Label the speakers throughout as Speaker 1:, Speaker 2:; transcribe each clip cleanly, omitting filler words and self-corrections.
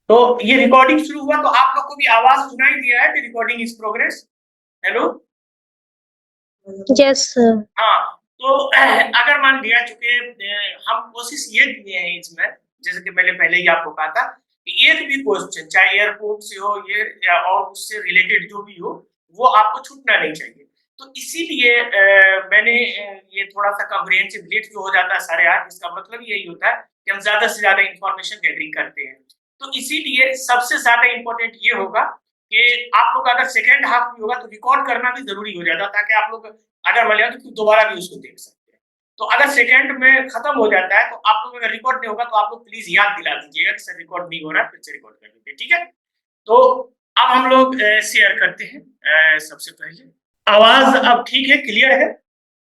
Speaker 1: तो ये रिकॉर्डिंग शुरू हुआ तो आप लोग को भी आवाज सुनाई दिया है कि recording is progress? Hello?
Speaker 2: Yes sir.
Speaker 1: हाँ। तो अगर मान लिया चूंकि हम कोशिश ये किए हैं इसमें, जैसे कि मैंने पहले ही आपको कहा था कि एक भी क्वेश्चन चाहे एयरपोर्ट से हो ये या और उससे रिलेटेड जो भी हो वो आपको छूटना नहीं चाहिए। तो इसीलिए मैंने ये थोड़ा सा कॉम्प्रिहेंसिव लेट जो हो जाता है 8:30, इसका मतलब यही होता है कि हम ज्यादा से ज्यादा इंफॉर्मेशन गैदरिंग करते हैं। तो इसीलिए सबसे ज्यादा इंपॉर्टेंट ये होगा कि आप लोग अगर सेकेंड हाफ भी होगा तो रिकॉर्ड करना भी जरूरी हो जाता है, ताकि आप लोग अगर मान लिया तो फिर दोबारा भी उसको देख सकते हैं। तो अगर सेकंड में खत्म हो जाता है तो आप लोग अगर रिकॉर्ड नहीं होगा तो आप लोग प्लीज याद दिला दीजिएगा कि सर रिकॉर्ड नहीं हो रहा है, फिर से रिकॉर्ड कर दीजिए, ठीक है? तो अब हम लोग शेयर करते हैं। सबसे पहले आवाज अब ठीक है, क्लियर है?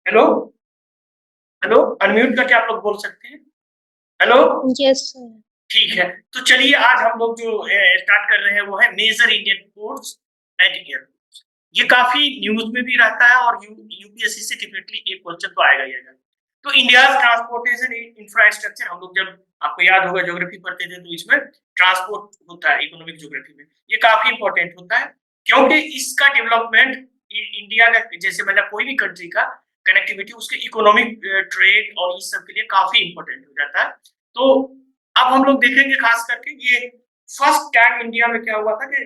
Speaker 1: हेलो? हेलो? अनम्यूट करके आप लोग बोल सकते हैं। हेलो?
Speaker 2: Yes sir.
Speaker 1: ठीक है। तो चलिए आज हम लोग जो स्टार्ट कर रहे हैं वो है major Indian ports and airports. ये काफी न्यूज में भी रहता है और यूपीएससी से डेफिनेटली एक क्वेश्चन तो आएगा ही आएगा। तो इंडिया ट्रांसपोर्टेशन इंफ्रास्ट्रक्चर, हम लोग जब आपको याद होगा ज्योग्राफी पढ़ते थे तो इसमें ट्रांसपोर्ट होता है इकोनॉमिक ज्योग्राफी में, ये काफी इंपॉर्टेंट होता है क्योंकि इसका डेवलपमेंट इंडिया का जैसे मतलब कोई भी कंट्री का कनेक्टिविटी उसके इकोनॉमिक ट्रेड और इस सब के लिए काफी इंपॉर्टेंट हो जाता है। तो अब हम लोग देखेंगे खास करके ये फर्स्ट टाइम इंडिया में क्या हुआ था कि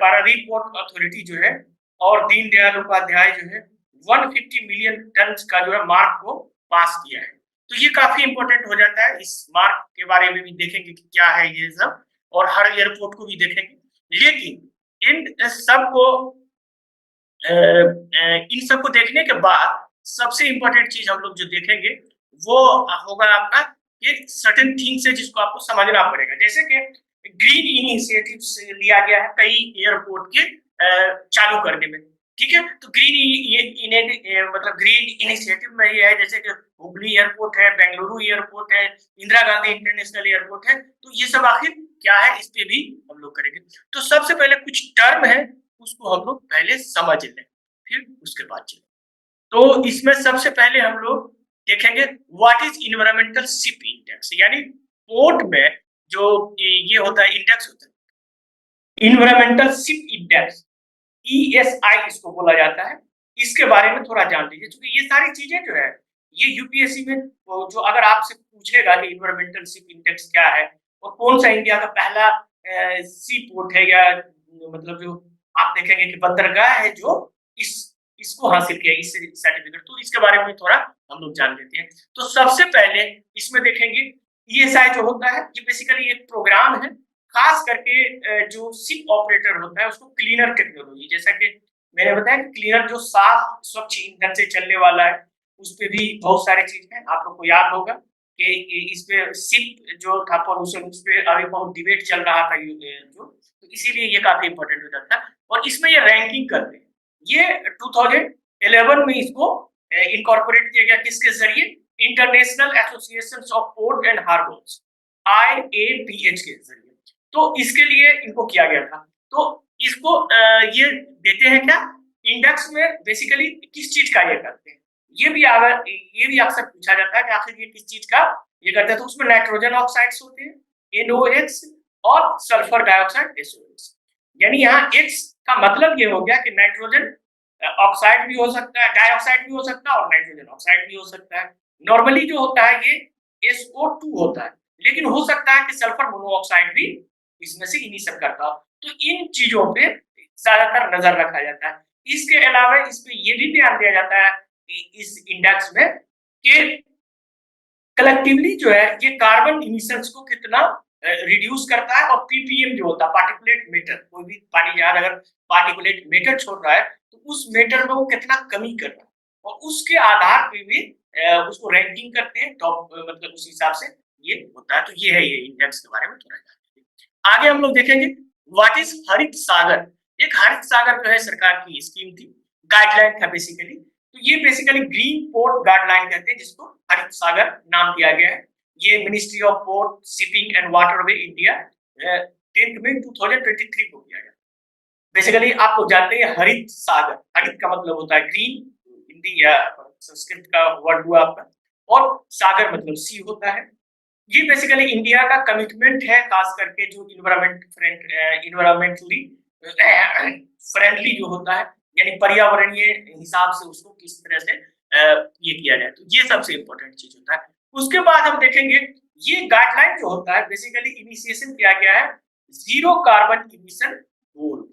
Speaker 1: पारादीप पोर्ट अथॉरिटी जो है और दीनदयाल उपाध्याय जो है 150 मिलियन टन का जो है मार्क को पास किया है। तो ये काफी इंपॉर्टेंट हो जाता है, इस मार्क के बारे में भी देखेंगे कि क्या है ये सब, और हर एयरपोर्ट को भी देखेंगे। लेकिन इन सबको इन सबको देखने के बाद सबसे इंपॉर्टेंट चीज हम लोग जो देखेंगे वो होगा आपका ये सर्टेन थिंग्स है जिसको आपको समझना पड़ेगा। जैसे कि ग्रीन इनिशिएटिव लिया गया है कई एयरपोर्ट के चालू करने में, ठीक है? तो मतलब ग्रीन इनिशिएटिव में ये है जैसे कि हुबली एयरपोर्ट है, बेंगलुरु एयरपोर्ट है, इंदिरा गांधी इंटरनेशनल एयरपोर्ट है। तो ये सब आखिर क्या है इस पे भी हम लोग करेंगे। तो सबसे पहले कुछ टर्म है उसको हम लोग पहले समझ लें, फिर उसके बाद चलें। तो इसमें सबसे पहले हम लोग देखेंगे what is environmental ship index, यानी पोर्ट में जो ये होता है इंडेक्स होता है इन्वायरमेंटल शिप इंडेक्स, ईएसआई इसको बोला जाता है। इसके बारे में थोड़ा जान लीजिए क्योंकि ये सारी चीजें जो है ये यूपीएससी में जो अगर आपसे पूछेगा कि इन्वायरमेंटल शिप इंडेक्स क्या है और कौन सा इंडिया का पहला सी पोर्ट है, या मतलब जो आप देखेंगे कि बंदरगाह है जो इस इसको हासिल किया इस सर्टिफिकेट, तो इसके बारे में थोड़ा हम लोग जान लेते हैं। तो सबसे पहले इसमें देखेंगे ईएसआई जो होता है ये बेसिकली एक प्रोग्राम है खास करके जो शिप ऑपरेटर होता है उसको क्लीनर टेक्नोलॉजी, जैसा कि मैंने बताया कि क्लीनर जो साफ स्वच्छ ईंधन से चलने वाला है उस पे भी बहुत सारी चीज है। आप लोग को याद होगा कि इस पे शिप जो था पोल्यूशन उस पे अभी बहुत डिबेट चल रहा था जो, तो इसीलिए ये काफी इंपॉर्टेंट हो जाता है। और इसमें ये रैंकिंग करते हैं, ये 2011 में इसको इनकॉर्पोरेट किया गया किसके जरिए, international association of port and harbours, IAPH के जरिए। तो इसके लिए इनको किया गया था। तो इसको ये देते हैं क्या इंडेक्स में, बेसिकली किस चीज का ये करते हैं, ये भी अक्सर पूछा जाता है कि आखिर ये किस चीज का ये करते हैं। तो उसमें नाइट्रोजन ऑक्साइड्स होते हैं NOx और सल्फर डाइऑक्साइड SOx, यानी यहाँ X का मतलब ये हो गया कि नाइट्रोजन ऑक्साइड भी हो सकता है, डाइऑक्साइड भी हो सकता है और नाइट्रोजन ऑक्साइड भी हो सकता है। नॉर्मली जो होता है ये SO2 होता है, लेकिन हो सकता है कि सल्फर मोनोऑक्साइड भी इसमें से इन्हीं सब करता हो। तो इन चीजों पे ज्यादातर नजर रखा जाता है। इसके अलावा इस पे ये भी ध्यान दिया जाता है इस इंडेक्स में कि कलेक्टिवली जो है ये कार्बन इमिशंस को कितना रिड्यूस करता है, और पीपीएम जो होता है पार्टिकुलेट मैटर, कोई भी पानी जहां अगर पार्टिकुलेट मैटर छोड़ रहा है तो उस मैटर में वो कितना कमी कर रहा है, और उसके आधार पे भी उसको रैंकिंग करते हैं टॉप, मतलब उस हिसाब से ये होता है। तो ये है ये इंडेक्स के बारे में थोड़ा जानते। आगे हम लोग देखेंगे व्हाट इज हरित सागर। एक हरित सागर जो है सरकार की स्कीम थी, गाइडलाइन था बेसिकली। तो ये बेसिकली ग्रीन पोर्ट गाइडलाइन कहते हैं जिसको हरित सागर नाम दिया गया है। ये ministry of port shipping and waterway India 10 मई 2023 को किया गया। बेसिकली आप लोग जानते हैं हरित सागर, हरित का मतलब होता है ग्रीन, हिंदी या संस्कृत का वर्ड हुआ आपका, और सागर मतलब सी होता है। ये बेसिकली इंडिया का कमिटमेंट है, खास करके जो इन्वायरमेंटली फ्रेंडली जो होता है, यानी पर्यावरणीय हिसाब से उसको किस तरह से ये किया जाए, तो ये सबसे इम्पोर्टेंट चीज होता है। उसके बाद हम देखेंगे ये गाइडलाइन जो होता है, बेसिकली इनिशिएशन किया गया है जीरो कार्बन इमिशन गोल,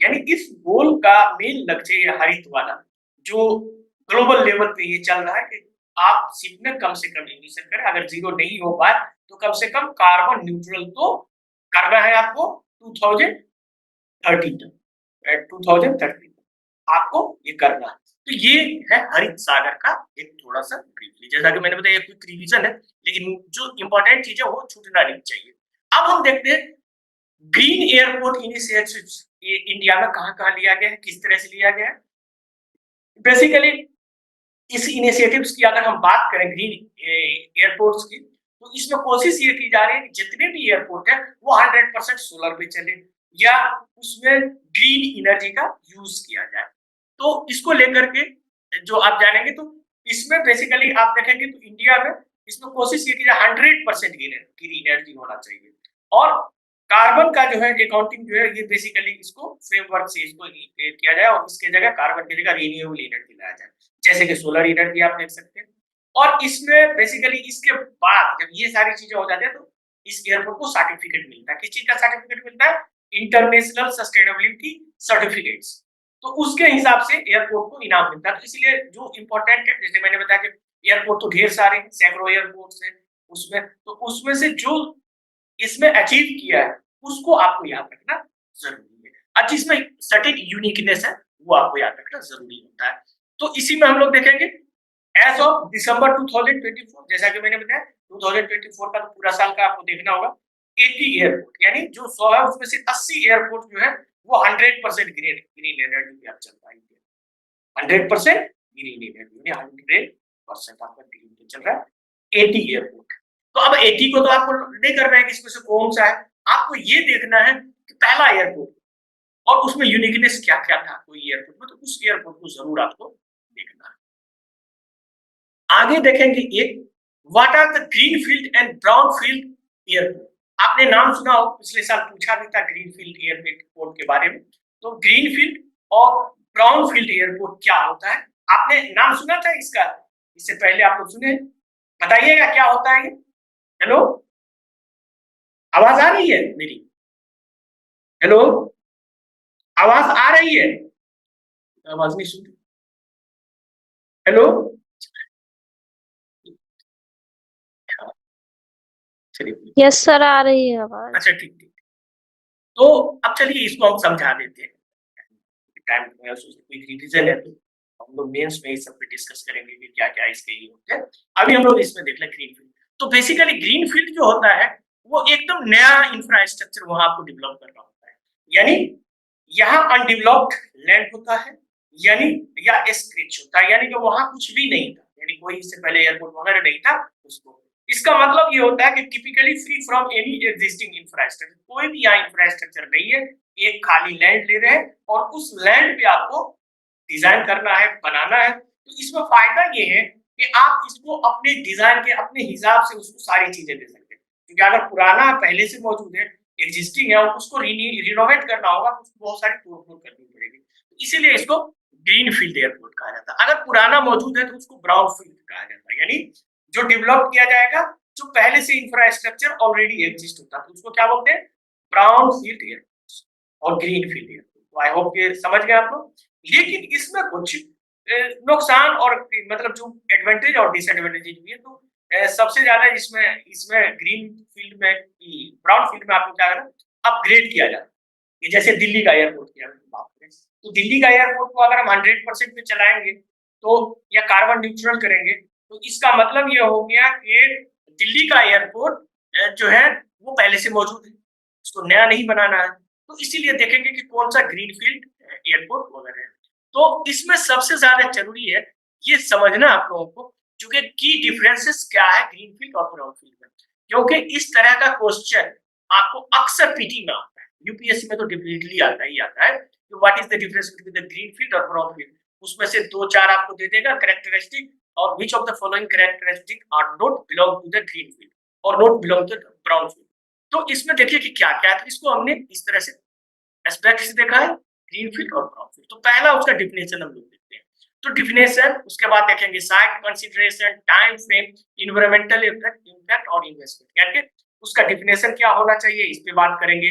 Speaker 1: यानी इस गोल का मेन लक्ष्य ये हरित वाला जो ग्लोबल लेवल पे ये चल रहा है कि आप शिप में कम से कम इमिशन करें, अगर जीरो नहीं हो पाए तो कम से कम कार्बन न्यूट्रल तो करना है आपको 2030 तक, 2030 आपको ये करना है। तो ये है हरित सागर का एक थोड़ा सा ब्रीफली, जैसा कि मैंने बताया क्विक रिवीजन है, लेकिन जो इंपॉर्टेंट चीज है वो छूटना नहीं चाहिए। अब हम देखते हैं ग्रीन एयरपोर्ट इनिशिएटिव्स ये इंडिया में कहां-कहां लिया गया है, किस तरह से लिया गया है। बेसिकली इस इनिशिएटिव्स की अगर हम बात करें ग्रीन एयरपोर्ट्स की, तो इसमें कोशिश ये की जा रही है कि जितने भी एयरपोर्ट है वो 100% सोलर पे चले या उसमें ग्रीन एनर्जी का यूज किया जाए। तो इसको लेकर के जो आप जानेंगे, तो इसमें बेसिकली आप देखेंगे तो इंडिया में इसमें कोशिश ये की जाए 100% ग्रीन एनर्जी होना चाहिए, और कार्बन का जो है अकाउंटिंग जो है ये बेसिकली इसको फ्रेमवर्क से इसको किया जाए और इसके जगह कार्बन की जगह रिन्यूएबल एनर्जी लाया जाए, जैसे कि सोलर एनर्जी आप देख सकते हैं। और इसमें बेसिकली इसके बाद जब ये सारी चीजें हो जाती है तो इस एयरपोर्ट को सर्टिफिकेट मिलता है। किस चीज का सर्टिफिकेट मिलता है? International sustainability certificates. तो उसके हिसाब से एयरपोर्ट को इनाम मिलता है। तो इसलिए जो इंपॉर्टेंट है, जैसे मैंने बताया कि एयरपोर्ट तो ढेर सारे सैकड़ों एयरपोर्ट्स हैं उसमें, तो उसमें से जो इसमें अचीव किया है उसको आपको याद रखना जरूरी है, और जिसमें सर्टेन यूनिकनेस है वो आपको याद रखना जरूरी होता है। तो इसी में हम लोग देखेंगे एज ऑफ दिसंबर 2024, जैसा कि मैंने बताया 2024 का तो पूरा साल का आपको देखना होगा, 80 एयरपोर्ट यानी जो 100 है उसमें से 80 एयरपोर्ट जो है वो 100% ग्रीन एनर्जी पे आप चल पाएंगे। 100% ग्रीन एनर्जी, 100% आपका ग्रीन पे चल रहा है 80 एयरपोर्ट। तो अब 80 को तो आपको नहीं करना है कि इसमें से कौन सा है, आपको ये देखना है कि पहला एयरपोर्ट और उसमें यूनिकनेस क्या क्या था कोई एयरपोर्ट में, तो उस एयरपोर्ट को जरूर आपको देखना है। आगे देखेंगे एक what are the green field and brown field airport. आपने नाम सुना हो, पिछले साल पूछा भी था ग्रीन फील्ड एयरपोर्ट के बारे में। तो ग्रीन फील्ड और ब्राउन फील्ड एयरपोर्ट क्या होता है, आपने नाम सुना था इसका? इससे पहले आप लोग सुने? बताइएगा क्या होता है ये। हेलो, आवाज आ रही है मेरी? हेलो, आवाज आ रही है? आवाज नहीं सुन। हेलो, चलिए।
Speaker 2: यस सर, आ रही है आवाज।
Speaker 1: अच्छा ठीक ठीक। तो अब चलिए इसको हम समझा देते हैं, टाइम कोई रिवीजन है तो हम लोग मेंस में इस सब पे डिस्कस करेंगे कि क्या क्या इसके ये होते हैं। अभी हम लोग इसमें देख लें ग्रीन फील्ड। तो बेसिकली ग्रीन फील्ड जो होता है वो एकदम नया इंफ्रास्ट्रक्चर वहां आपको डेवलप करना होता है, यानी यहाँ अनडेवलप्ड लैंड होता है, यानी या स्क्रेच होता है, यानी कि वहां कुछ भी नहीं था, यानी कोई इससे पहले एयरपोर्ट वगैरह नहीं था उसको। इसका मतलब ये होता है कि typically free from any existing infrastructure, कोई भी यहाँ इंफ्रास्ट्रक्चर नहीं है, एक खाली लैंड ले रहे हैं और उस लैंड पे आपको डिजाइन करना है, बनाना है। तो इसमें फायदा ये है कि आप इसको अपने डिजाइन के अपने हिसाब से उसको सारी चीजें दे सकते हैं, क्योंकि अगर पुराना पहले से मौजूद है, एग्जिस्टिंग है और उसको रिनोवेट करना होगा तो उसको बहुत सारी तोड़-फोड़ करनी पड़ेगी। तो इसीलिए इसको ग्रीन फील्ड एयरपोर्ट कहा जाता है। अगर पुराना मौजूद है तो उसको ब्राउन फील्ड कहा जाता है, यानी जो डेवलप किया जाएगा, जो पहले से इंफ्रास्ट्रक्चर ऑलरेडी एग्जिस्ट होता है, तो उसको क्या बोलते हैं? ब्राउन फील्ड एयरपोर्ट और ग्रीन फील्ड एयरपोर्ट। तो आई होप ये समझ गए आप लोग। लेकिन इसमें कुछ नुकसान और मतलब जो एडवांटेज और डिसएडवांटेज भी है। तो सबसे ज्यादा इसमें इसमें ग्रीन फील्ड में ब्राउन फील्ड में आपको क्या करना, अपग्रेड किया जाता है। जैसे दिल्ली का एयरपोर्ट की बात करें, तो दिल्ली का एयरपोर्ट को अगर हम 100% पे चलाएंगे तो या कार्बन न्यूट्रल करेंगे, तो इसका मतलब ये हो गया कि दिल्ली का एयरपोर्ट जो है वो पहले से मौजूद है, इसको नया नहीं बनाना है। तो इसीलिए देखेंगे कि कौन सा ग्रीन फील्ड एयरपोर्ट वगैरह है। तो इसमें सबसे ज्यादा जरूरी है ये समझना आप लोगों को, चूंकि की डिफरेंसेस क्या है ग्रीन फील्ड और ब्राउन फील्ड में, क्योंकि इस तरह का क्वेश्चन आपको अक्सर पीटी में आता है, यूपीएससी में तो डेफिनेटली आता ही आता है कि what is the difference between the green field और ब्राउन फील्ड। उसमें से 2-4 आपको दे देगा कैरेक्टरिस्टिक, और which of the following characteristic are not belong to the green field. और not belong to brown field. तो इसमें देखिए कि क्या क्या है, तो इसको हमने इस तरह से एस्पेक्ट से देखा है, ग्रीन फील्ड और ब्राउन फील्ड। तो पहला उसका डिफिनेशन हम लोग देखते हैं। तो डिफिनेशन, उसके बाद देखेंगे site consideration, time frame, environmental impact और इन्वेस्टमेंट, यानी उसका डिफिनेशन क्या होना चाहिए इस पे बात करेंगे।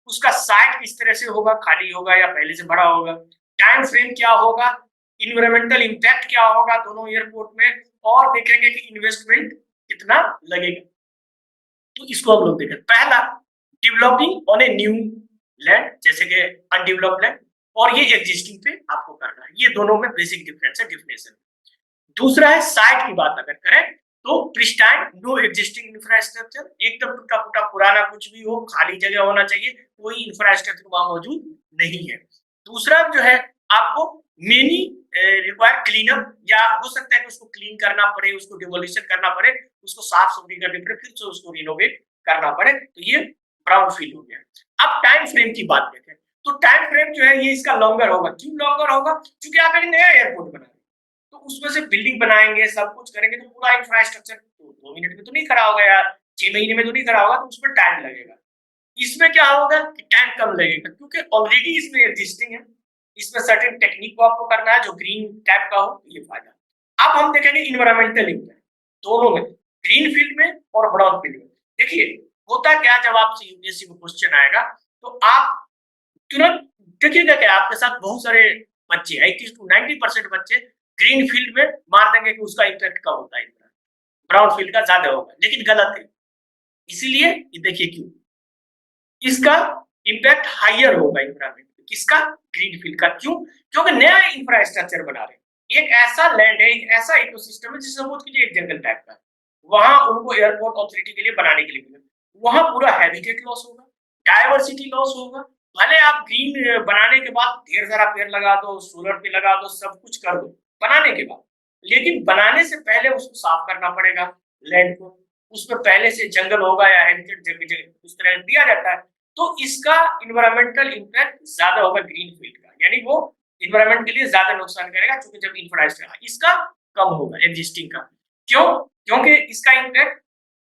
Speaker 1: उसका साइट किस तरह से होगा, खाली होगा या पहले से भरा होगा, टाइम फ्रेम क्या होगा, इन्वायरमेंटल इम्पैक्ट क्या होगा दोनों एयरपोर्ट में, और देखेंगे कि इन्वेस्टमेंट कितना लगेगा। तो इसको हम लोग देखें। पहला, developing on a new land, जैसे कि अनडेवलप्ड लैंड, और ये एग्जिस्टिंग पे आपको करना है। ये दोनों में बेसिक डिफरेंस है, डिफिनेशन। दूसरा है साइट की बात अगर करें तो प्रिस्टाइन, नो एग्जिस्टिंग इंफ्रास्ट्रक्चर, एकदम टूटा फूटा पुराना कुछ भी हो, खाली जगह होना चाहिए, कोई इंफ्रास्ट्रक्चर वहां मौजूद नहीं है। दूसरा जो है, आपको मेनी रिक्वायर क्लीनअप, या हो सकता है कि उसको क्लीन करना पड़े, उसको डिमोलिशन करना पड़े, उसको साफ सुथरी करनी पड़े, फिर से उसको रिनोवेट करना पड़े, तो ये ब्राउन फील्ड हो गया। अब टाइम फ्रेम की बात देखें तो टाइम फ्रेम जो है ये इसका लॉन्गर होगा। क्यों लॉन्गर होगा? क्योंकि आप एक नया एयरपोर्ट बना रहे हैं, तो उसमें से बिल्डिंग बनाएंगे, सब कुछ करेंगे, तो पूरा इंफ्रास्ट्रक्चर तो 2 मिनट में तो नहीं खड़ा होगा, या 6 महीने में तो नहीं खड़ा होगा, तो उसमें टाइम लगेगा। इसमें क्या होगा कि टाइम कम लगेगा, क्योंकि ऑलरेडी इसमें एग्जिस्टिंग है, इसमें सर्टेन टेक्निक को आपको करना है जो ग्रीन टाइप का हो, ये फायदा। अब हम देखेंगे इन्वायरमेंटल इम्पैक्ट दोनों में, ग्रीन फील्ड में और ब्राउन फील्ड में। देखिए होता क्या, जब आपसे यूपीएससी में क्वेश्चन आएगा तो आप तुरंत देखिएगा कि आपके साथ बहुत सारे बच्चे, 80 to 90% बच्चे ग्रीन फील्ड में मार देंगे कि उसका इम्पैक्ट कम होता है, ब्राउन फील्ड का ज्यादा होगा, लेकिन गलत है। इसीलिए ये देखिए क्यों, इसका इम्पैक्ट हाइयर होगा इन्वायरमेंट, किसका? ग्रीन फील्ड का। क्यों? क्योंकि नया इंफ्रास्ट्रक्चर बना रहे हैं, एक ऐसा लैंड है, एक ऐसा इकोसिस्टम है जिसे सपोज कीजिए एक जंगल टाइप का है, वहां उनको एयरपोर्ट अथॉरिटी के लिए बनाने के लिए मिले, वहां पूरा हैबिटेट लॉस होगा, डायवर्सिटी लॉस होगा। भले आप ग्रीन बनाने के बाद ढेर सारा पेड़ लगा दो, सोलर पे लगा दो, सब कुछ कर दो बनाने के बाद, लेकिन बनाने से पहले उसको साफ करना पड़ेगा लैंड को, उसमें पहले से जंगल होगा या हैबिटेट जगह जगह उस तरह दिया जाता है, तो इसका इन्वायरमेंटल इम्पैक्ट ज्यादा होगा ग्रीन फील्ड का, यानी वो इन्वायरमेंट के लिए ज्यादा नुकसान करेगा, क्योंकि जब इंफ्रास्ट्रक्चर इसका कम होगा एग्जिस्टिंग का। क्यों? क्योंकि इसका इम्पैक्ट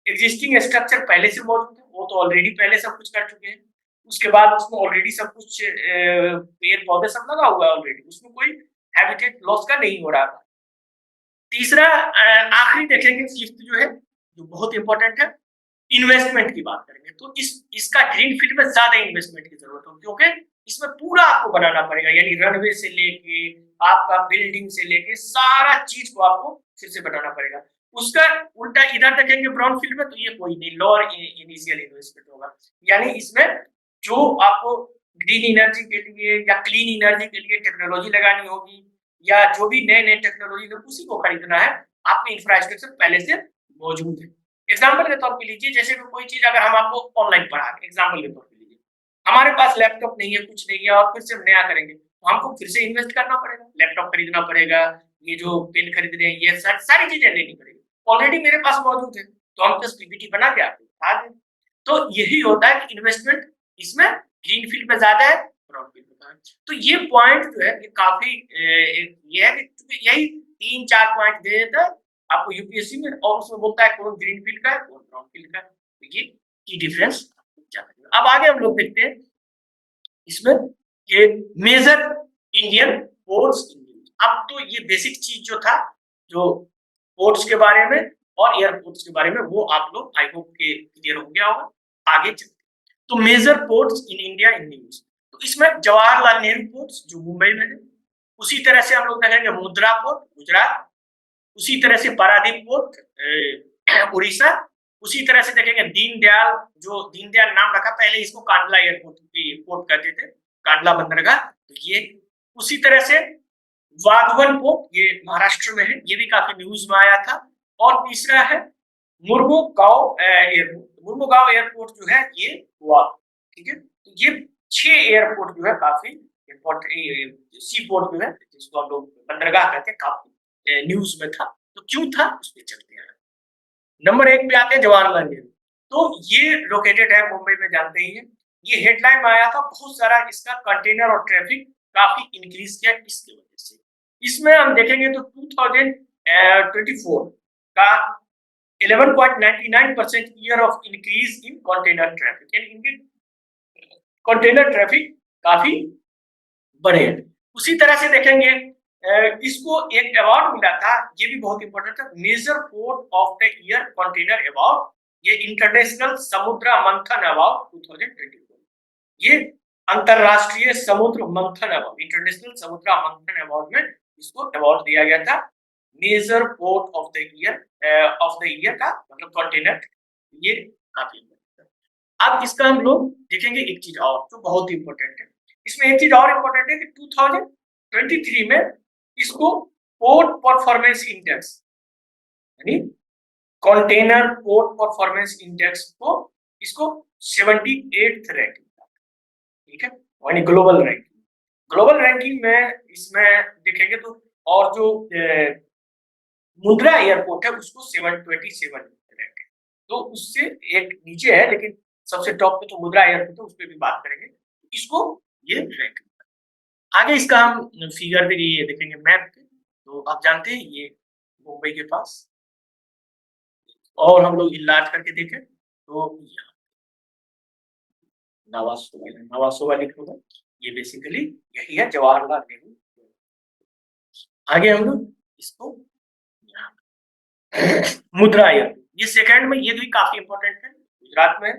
Speaker 1: एग्जिस्टिंग स्ट्रक्चर पहले से मौजूद है, वो तो ऑलरेडी पहले सब कुछ कर चुके हैं, उसके बाद उसमें ऑलरेडी सब कुछ पेड़ पौधे सब लगा हुआ है ऑलरेडी, उसमें कोई हैबिटेट लॉस का नहीं हो रहा था। तीसरा, आखिरी देखेंगे, फिफ्थ जो है, जो बहुत इंपॉर्टेंट है, इन्वेस्टमेंट की बात करेंगे, तो इसका ग्रीन फील्ड में ज्यादा इन्वेस्टमेंट की जरूरत होगी, क्योंकि इसमें पूरा आपको बनाना पड़ेगा, यानी रनवे से लेके आपका बिल्डिंग से लेके सारा चीज को आपको फिर से बनाना पड़ेगा। उसका उल्टा इधर देखेंगे ब्राउन फील्ड में, तो ये कोई नहीं, लोअर इनिशियल इन्वेस्टमेंट होगा, यानी इसमें जो आपको ग्रीन एनर्जी के लिए या क्लीन एनर्जी के लिए टेक्नोलॉजी लगानी होगी, या जो भी नए नए टेक्नोलॉजी है उसी को खरीदना है, आपके इंफ्रास्ट्रक्चर पहले से मौजूद है। एग्जाम्पल के तौर पे लीजिए, जैसे कोई चीज अगर हम आपको ऑनलाइन पढ़ा रहे, एग्जाम्पल के तौर पे लीजिए, हमारे पास लैपटॉप नहीं है, कुछ नहीं है, और फिर से हम नया करेंगे, तो हमको फिर से इन्वेस्ट करना पड़ेगा, लैपटॉप खरीदना पड़ेगा, ये जो पेन खरीद रहे हैं, ये सारी चीजें लेनी पड़ेगी, ऑलरेडी मेरे पास मौजूद है, तो हम बस पीपीटी बना के आपको दिखा दें। तो यही होता है कि इन्वेस्टमेंट इसमें ग्रीन फील्ड में ज्यादा है, ब्राउन फील्ड में कम है। तो ये पॉइंट जो है ये काफी ये है कि यही 3-4 पॉइंट दे देता है आपको यूपीएससी में, और उसमें बोलता है कौन ग्रीन फील्ड का है कौन ब्राउन फील्ड का है, तो ये की डिफरेंस। अब आगे हम लोग देखते हैं इसमें ये मेजर इंडियन पोर्ट्स। अब तो ये बेसिक चीज जो था, जो पोर्ट्स के बारे में और एयरपोर्ट्स के बारे में, वो आप लोग आई होप के क्लियर हो गया होगा। आगे चलते तो major ports in India in news, तो इसमें जवाहरलाल नेहरू पोर्ट्स जो मुंबई में है, उसी तरह से हम लोग देखेंगे मुद्रा पोर्ट गुजरात, उसी तरह से पारादीप पोर्ट उड़ीसा, उसी तरह से देखेंगे दीनदयाल, जो दीनदयाल नाम रखा, पहले इसको कांडला एयरपोर्ट पोर्ट कहते थे, कांडला बंदरगाह, तो ये उसी तरह से वाधवन पोर्ट, ये महाराष्ट्र में है, ये भी काफी न्यूज में आया था। और तीसरा है मुर्मुगांव एयरपोर्ट, मुर्मुगांव एयरपोर्ट जो है ये गोवा, ठीक है। तो ये 6 एयरपोर्ट जो है काफी इंपॉर्टेंट सी पोर्ट जो है, जिसको हम लोग बंदरगाह कहते हैं, काफी न्यूज में था। तो क्यों था उस पर चलते हैं। नंबर 1 पे आते हैं जवाहरलाल नेहरू, तो ये लोकेटेड है मुंबई में, जानते ही हैं। ये हेडलाइन में आया था, बहुत सारा इसका कंटेनर और ट्रैफिक काफी इंक्रीज किया इसकी वजह से। इसमें हम देखेंगे तो 2024 का 11.99% year of increase in container traffic, यानी इनके कंटेनर ट्रैफिक काफी बढ़े हैं। उसी तरह से देखेंगे इसको एक अवार्ड मिला था, ये भी बहुत इंपॉर्टेंट था, major port of the year container award, ये इंटरनेशनल समुद्र मंथन अवार्ड 2024, ये अंतरराष्ट्रीय समुद्र Manthan award, international Samudra Manthan award में इसको अवार्ड दिया गया था, major port of the year का मतलब कंटेनर, ये काफी अब इसका हम लोग देखेंगे एक चीज और जो बहुत इंपॉर्टेंट है, इसमें एक चीज और इंपॉर्टेंट है कि 2023 में इसको पोर्ट परफॉर्मेंस इंडेक्स, यानी कंटेनर पोर्ट परफॉर्मेंस इंडेक्स को इसको 78th रैंकिंग, ठीक है, यानी ग्लोबल रैंकिंग में इसमें देखेंगे तो, और जो मुंद्रा एयरपोर्ट है उसको 727 रैंक है, तो उससे एक नीचे है, लेकिन सबसे टॉप पे तो मुंद्रा एयरपोर्ट है, उस पर भी बात करेंगे, इसको ये रैंक। आगे इसका हम फिगर भी ये देखेंगे मैप पे, तो आप जानते हैं ये मुंबई के पास, और हम लोग इलाज करके देखें तो नवासोवा लिखूंगा, ये बेसिकली यही है जवाहरलाल नेहरू। आगे हम लोग इसको मुद्रा एयरपोर्ट, ये सेकंड में, ये भी काफी इंपॉर्टेंट है, गुजरात में,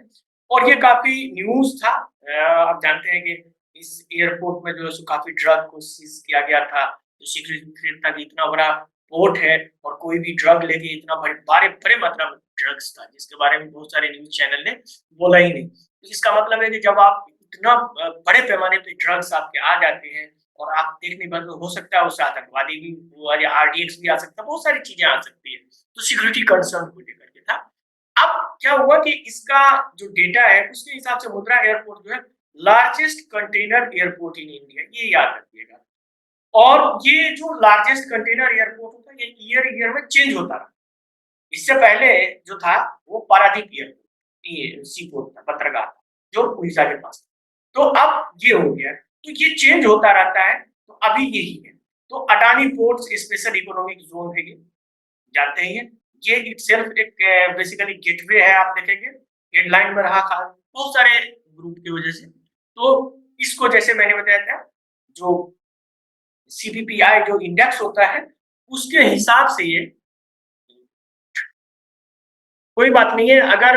Speaker 1: और ये काफी न्यूज था। आप जानते हैं कि इस एयरपोर्ट में जो है काफी ड्रग को सीज किया गया था, जो सीक्रेट था कि इतना बड़ा पोर्ट है और कोई भी ड्रग लेके इतना बड़े मात्रा में ड्रग्स था, जिसके बारे में बहुत सारे न्यूज चैनल ने बोला ही नहीं। तो इसका मतलब है कि जब आप इतना बड़े पैमाने पे ड्रग्स आपके आ जाते हैं और आप देख नहीं पाते, हो सकता है उससे आतंकवादी भी, आरडीएक्स भी आ सकता है, बहुत सारी चीजें आ सकती है, तो सिक्योरिटी कंसर्न को लेकर के था। अब क्या हुआ कि इसका जो डेटा है उसके हिसाब से मुद्रा एयरपोर्ट जो है largest container airport in India, ये याद रखिएगा, और ये जो लार्जेस्ट कंटेनर एयरपोर्ट होता है ये ईयर में चेंज होता रहा। इससे पहले जो था वो पारादीप एयरपोर्ट, ये सी पोर्ट था, बंदरगाह था, जो उड़ीसा के पास था, तो अब ये हो गया, तो ये चेंज होता रहता है, तो अभी यही है। तो Adani ports special economic zone है, ये जानते ही हैं, ये इटसेल्फ एक बेसिकली गेटवे है, आप देखेंगे हेडलाइन में रहा खास बहुत सारे ग्रुप की वजह से, तो इसको जैसे मैंने बताया था, जो सीपीपीआई जो इंडेक्स होता है उसके हिसाब से ये, कोई बात नहीं है, अगर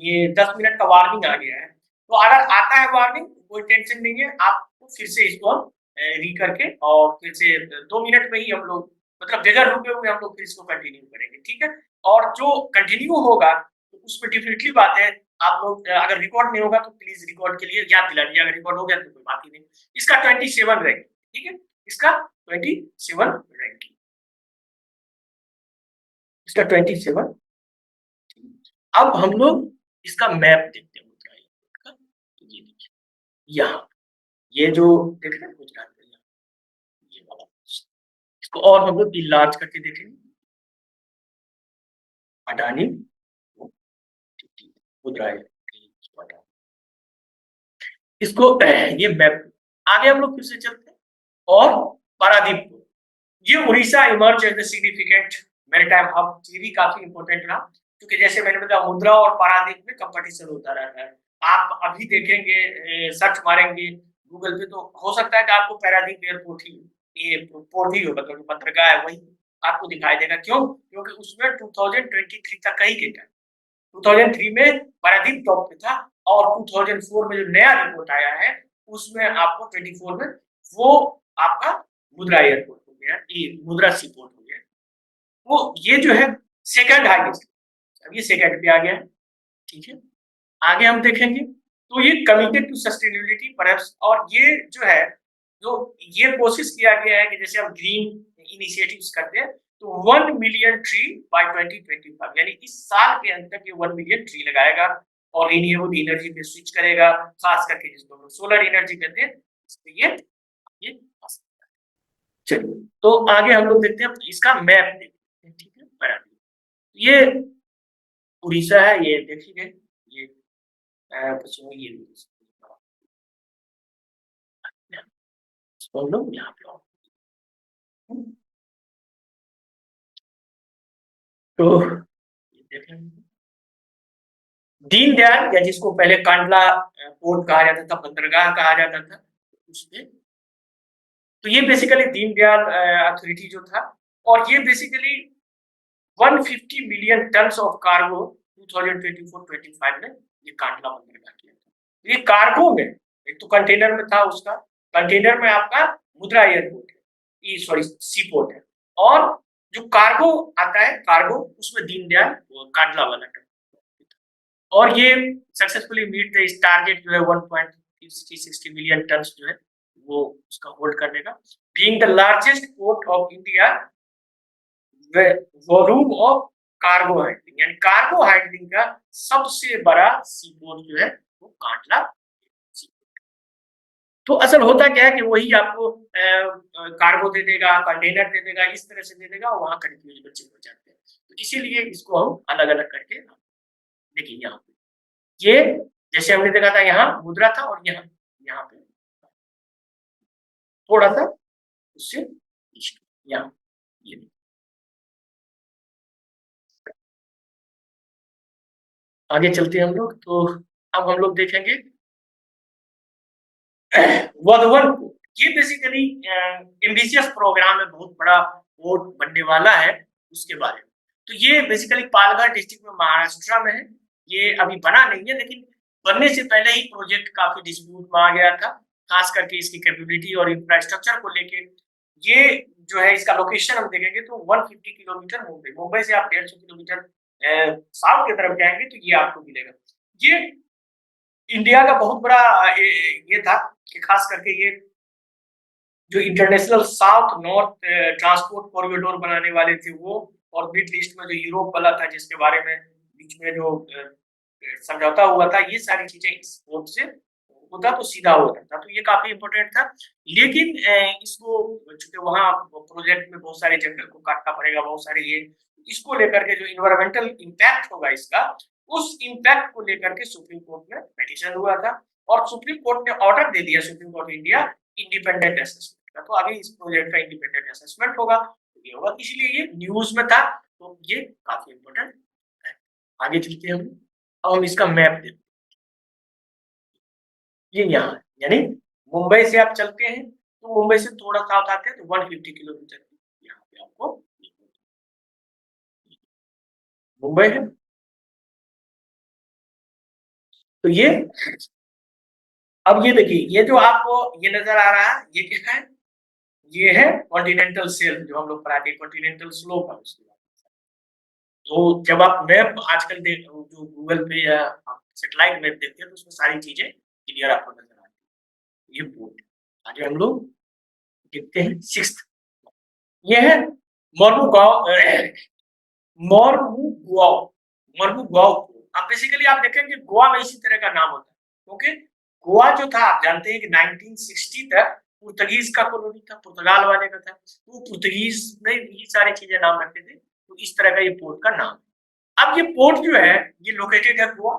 Speaker 1: ये 10 मिनट का वार्निंग आ गया है, तो अगर आता है वार्निंग कोई टेंशन नहीं है, आपको फिर से इसको री करके और फिर से 2 मिनट में ही हम लोग, मतलब बगैर रुके हुए हम लोग फिर इसको कंटिन्यू करेंगे, ठीक है। और जो कंटिन्यू होगा तो उसमें डेफिनेटली बात है, आप लोग अगर रिकॉर्ड नहीं होगा तो प्लीज रिकॉर्ड के लिए याद दिला दीजिए, अगर रिकॉर्ड हो गया तो कोई बात ही नहीं। इसका 27 रैंक, ठीक है, इसका 27 रैंक, इसका 27। अब हम लोग इसका मैप देखते हैं मुद्रा एयरपोर्ट का, तो ये देखिए यहाँ, ये जो देख रहे हैं गुजरात में, ये वाला, इसको और हम लोग इलाज करके देखेंगे, अडानी मुद्रा एयरपोर्ट, इसको ये मैप। आगे हम लोग फिर से चलते हैं, और पारादीप को, ये Odisha emerge as the significant maritime hub, ये भी काफी इंपॉर्टेंट रहा, क्योंकि जैसे मैंने बताया मुद्रा और पारादीप में कंपटीशन होता रहता है। आप अभी देखेंगे, सर्च मारेंगे गूगल पे, तो हो सकता है कि आपको पारादीप एयरपोर्ट ही, ये पोर्ट ही होगा, तो बंदरगाह है वही आपको दिखाई देगा, क्यों, क्योंकि उसमें 2023 तक का ही डेटा, 2003 में पारादीप टॉप पे था, और 2004 में जो नया रिपोर्ट आया है उसमें आपको 24 में वो आपका मुद्रा एयरपोर्ट हो गया, ये मुद्रा सी पोर्ट हो गया, वो ये जो है सेकंड हाईएस्ट, अब ये सेकंड पे आ गया है, ठीक है। आगे हम देखेंगे तो ये कमिटेड टू सस्टेनेबिलिटी परहैप्स, और ये जो है, जो ये कोशिश किया गया है कि जैसे हम ग्रीन इनिशिएटिव्स करते हैं, तो 1 मिलियन ट्री बाय 2025, यानी इस साल के अंत तक ये 1 मिलियन ट्री लगाएगा और रिन्यूएबल एनर्जी पे स्विच करेगा, खास करके जिसको हम सोलर एनर्जी कहते हैं, ये चलिए, तो आगे हम लोग देखते हैं इसका मैप देखते हैं, ठीक है। ये उड़ीसा है, ये देखिए, ये पश्चिमी, ये हम लोग यहाँ पे, तो दीनदयाल, या जिसको पहले कांडला पोर्ट कहा जाता था, बंदरगाह कहा जाता था, उसमें तो ये बेसिकली दीनदयाल अथॉरिटी जो था, और ये basically 150 million tons of cargo 2024-25 में ये कांडला बंदरगाह किया था। ये कार्गो में, एक तो कंटेनर में था, उसका कंटेनर में आपका मुद्रा एयरपोर्ट है, सॉरी सी पोर्ट है, और जो कार्गो आता है कार्गो, उसमें दीनदयाल कांडला वाला था, और ये सक्सेसफुली मीट द टारगेट जो है 1.60 मिलियन टन्स जो है वो उसका होल्ड करने का, being the largest port of India volume of cargo handling, यानी कार्गो हैंडलिंग का सबसे बड़ा सी पोर्ट जो है वो कांडला। तो असल होता क्या है कि वही आपको कार्गो दे देगा, कंटेनर दे देगा, इस तरह से दे देगा, वहां कंफ्यूज बच्चे हो जाते हैं, तो इसीलिए इसको हम अलग अलग करके देखिए। यहाँ पे ये जैसे हमने देखा था, यहाँ मुद्रा था, और यहाँ पे थोड़ा सा उससे यहाँ ये आगे चलते हैं हम लोग। तो अब हम लोग देखेंगे वधवन को, ये बेसिकली एम्बिशियस प्रोग्राम है, बहुत बड़ा पोर्ट बनने वाला है उसके बारे में। तो ये बेसिकली पालघर डिस्ट्रिक्ट में महाराष्ट्र में है, ये अभी बना नहीं है, लेकिन बनने से पहले ही प्रोजेक्ट काफी डिस्प्यूट में आ गया था, खास करके इसकी कैपेबिलिटी और इंफ्रास्ट्रक्चर को लेके। ये जो है इसका लोकेशन हम देखेंगे तो 150 किलोमीटर मुंबई, मुंबई से आप 150 किलोमीटर साउथ की तरफ जाएंगे तो ये आपको मिलेगा। ये इंडिया का बहुत बड़ा ये था कि खास करके ये जो international south north transport corridor बनाने वाले थे वो, और मिड ईस्ट में जो यूरोप वाला था जिसके बारे में बीच में जो समझौता हुआ था, ये सारी चीजें इस पोर्ट से होता तो सीधा होता था, तो ये काफी इंपॉर्टेंट था। लेकिन इसको चूंकि वहाँ प्रोजेक्ट में बहुत सारे जंगल को काटना पड़ेगा, बहुत सारे ये, इसको लेकर के जो इन्वायरमेंटल इम्पैक्ट होगा इसका, उस इम्पैक्ट को लेकर के सुप्रीम कोर्ट में पिटीशन हुआ था, और सुप्रीम कोर्ट ने ऑर्डर दे दिया, supreme court of India, independent assessment का। तो अभी इस प्रोजेक्ट का इंडिपेंडेंट असेसमेंट होगा, तो ये होगा, इसलिए ये न्यूज में था, तो ये काफी इंपॉर्टेंट है। आगे चलते हैं हम, अब हम इसका मैप देखते हैं। ये यहाँ है, यानी मुंबई से आप चलते हैं तो मुंबई से थोड़ा साउथ आते हैं तो 150 किलोमीटर यहाँ पे आपको मुंबई है। तो ये अब ये देखिए, ये जो आपको ये नजर आ रहा है, ये क्या है? ये है कॉन्टिनेंटल शेल्फ, जो हम लोग पढ़ाते हैं, कॉन्टिनेंटल स्लोप है उसके बाद। तो जब आप मैप आजकल देख, जो गूगल पे या सेटेलाइट मैप देखते हैं, तो उसमें सारी चीजें क्लियर आपको नजर आती है। ये बोर्ड आगे हम लोग देखते हैं सिक्स्थ, ये है मोरमुगांव, मोरमुगांव, मोरमुगांव। अब बेसिकली आप देखेंगे गोवा में इसी तरह का नाम होता है, क्योंकि गोवा जो था आप जानते हैं कि 1960 तक पुर्तगीज का कॉलोनी था, पुर्तगाल वाले का था, तो पुर्तगीज ने ये सारी चीजें नाम रखे थे, तो इस तरह का ये पोर्ट का नाम। अब ये पोर्ट जो है ये लोकेटेड है गोवा,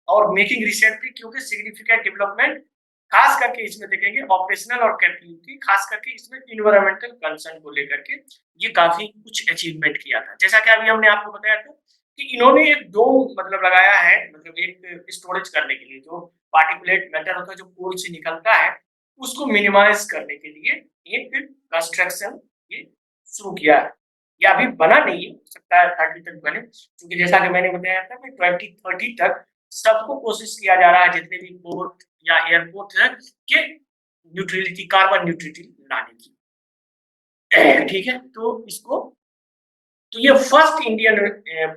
Speaker 1: और मेकिंग रिसेंटली, क्योंकि सिग्निफिकेंट डेवलपमेंट खास करके इसमें देखेंगे ऑपरेशनल और कैपेबिलिटी, खास करके इसमें इन्वायरमेंटल कंसर्न को लेकर के ये काफी कुछ अचीवमेंट किया था। जैसा कि अभी हमने आपको बताया था कि इन्होंने एक डोम मतलब लगाया है, मतलब एक स्टोरेज करने के लिए, जो पार्टिकुलेट मैटर होता है जो पोर्ट से निकलता है, उसको मिनिमाइज करने के लिए एक कंस्ट्रक्शन ये शुरू किया है। या अभी बना नहीं है, हो सकता है 30 तक बने, क्योंकि जैसा कि मैंने बताया था कि 2030 तक सबको कोशिश किया जा रहा है, जितने भी पोर्ट या एयरपोर्ट है, कि न्यूट्रलिटी, कार्बन न्यूट्रलिटी लाने की। ठीक है, तो इसको, तो ये फर्स्ट इंडियन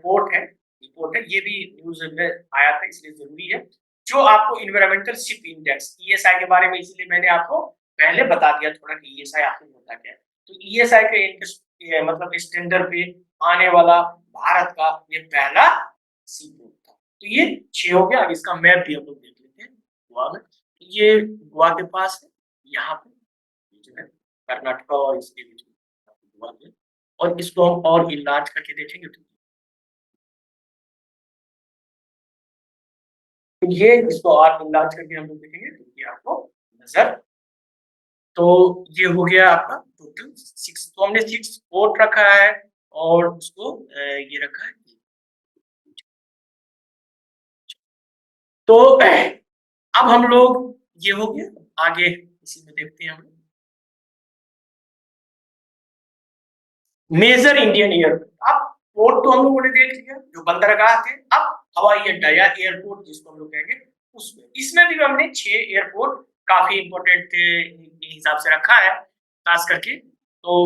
Speaker 1: पोर्ट है, रिपोर्ट है, ये भी न्यूज में आया था, इसलिए जरूरी है। जो आपको इन्वायरमेंटल शिप इंडेक्स ईएसआई के बारे में, इसलिए मैंने आपको पहले बता दिया थोड़ा कि ईएसआई आपको होता क्या है। तो ईएसआई के मतलब स्टैंडर्ड पे आने वाला भारत का ये पहला सी पोर्ट था। तो ये 6 हो गया। अब इसका मैप भी हम लोग देख लेते हैं गोवा में। ये गोवा के पास है, यहाँ पे जो है कर्नाटका और इसके बीच में गोवा में, और इसको हम और इलाज करके देखेंगे तो ये इसको और इलाज करके हम लोग देखेंगे तो ये आपको नजर। तो ये हो गया आपका टोटल 6, तो हमने 6 पोर्ट रखा है, और उसको ये रखा है तो अब हम लोग ये हो गया, आगे इसी में देखते हैं हम लोग मेजर इंडियन एयरपोर्ट। अब पोर्ट तो हम लोगों ने देख लिया जो बंदरगाह थे, अब हवाई अड्डा या एयरपोर्ट जिसको हम लोग कहेंगे उसमें, इसमें भी हमने 6 एयरपोर्ट काफी इंपोर्टेंट थे हिसाब से रखा है खास करके। तो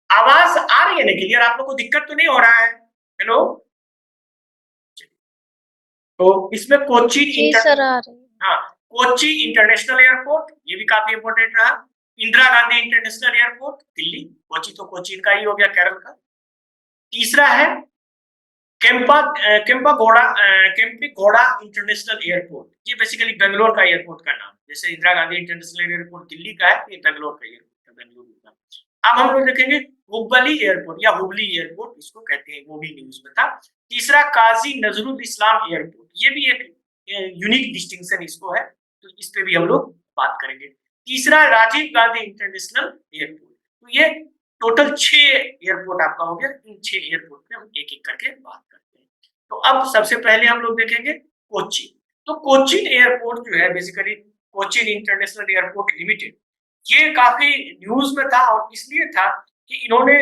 Speaker 1: आवाज आ रही है ना क्लियर? आप लोग को दिक्कत तो नहीं हो रहा है? हेलो। तो इसमें कोच्चि
Speaker 2: जी सर आ रही है।
Speaker 1: हाँ, कोच्चि इंटरनेशनल एयरपोर्ट ये भी काफी इंपोर्टेंट रहा। इंदिरा गांधी इंटरनेशनल एयरपोर्ट दिल्ली, कोच्चि तो कोच्चि का ही हो गया, केरल का। तीसरा है केम्पा केम्पागोड़ा केम्पेगौड़ा इंटरनेशनल एयरपोर्ट, ये बेसिकली बेंगलोर का एयरपोर्ट का नाम, जैसे इंदिरा गांधी इंटरनेशनल एयरपोर्ट दिल्ली का है, ये बेंगलोर का एयरपोर्ट है, बेंगलुरु का। अब हम लोग देखेंगे हुबली एयरपोर्ट या हुबली एयरपोर्ट इसको कहते हैं, वो भी न्यूज में था। तीसरा काजी नजरुल इस्लाम एयरपोर्ट, ये भी एक यूनिक डिस्टिंक्शन इसको है, तो इस पे भी हम लोग बात करेंगे। तीसरा राजीव गांधी इंटरनेशनल एयरपोर्ट। तो ये टोटल 6 एयरपोर्ट आपका हो गया। इन 6 एयरपोर्ट पे हम एक एक करके बात करते हैं। तो अब सबसे पहले हम लोग देखेंगे कोच्चि। तो कोच्चिन एयरपोर्ट जो है basically Cochin international airport limited, ये काफी न्यूज में था और इसलिए था कि इन्होंने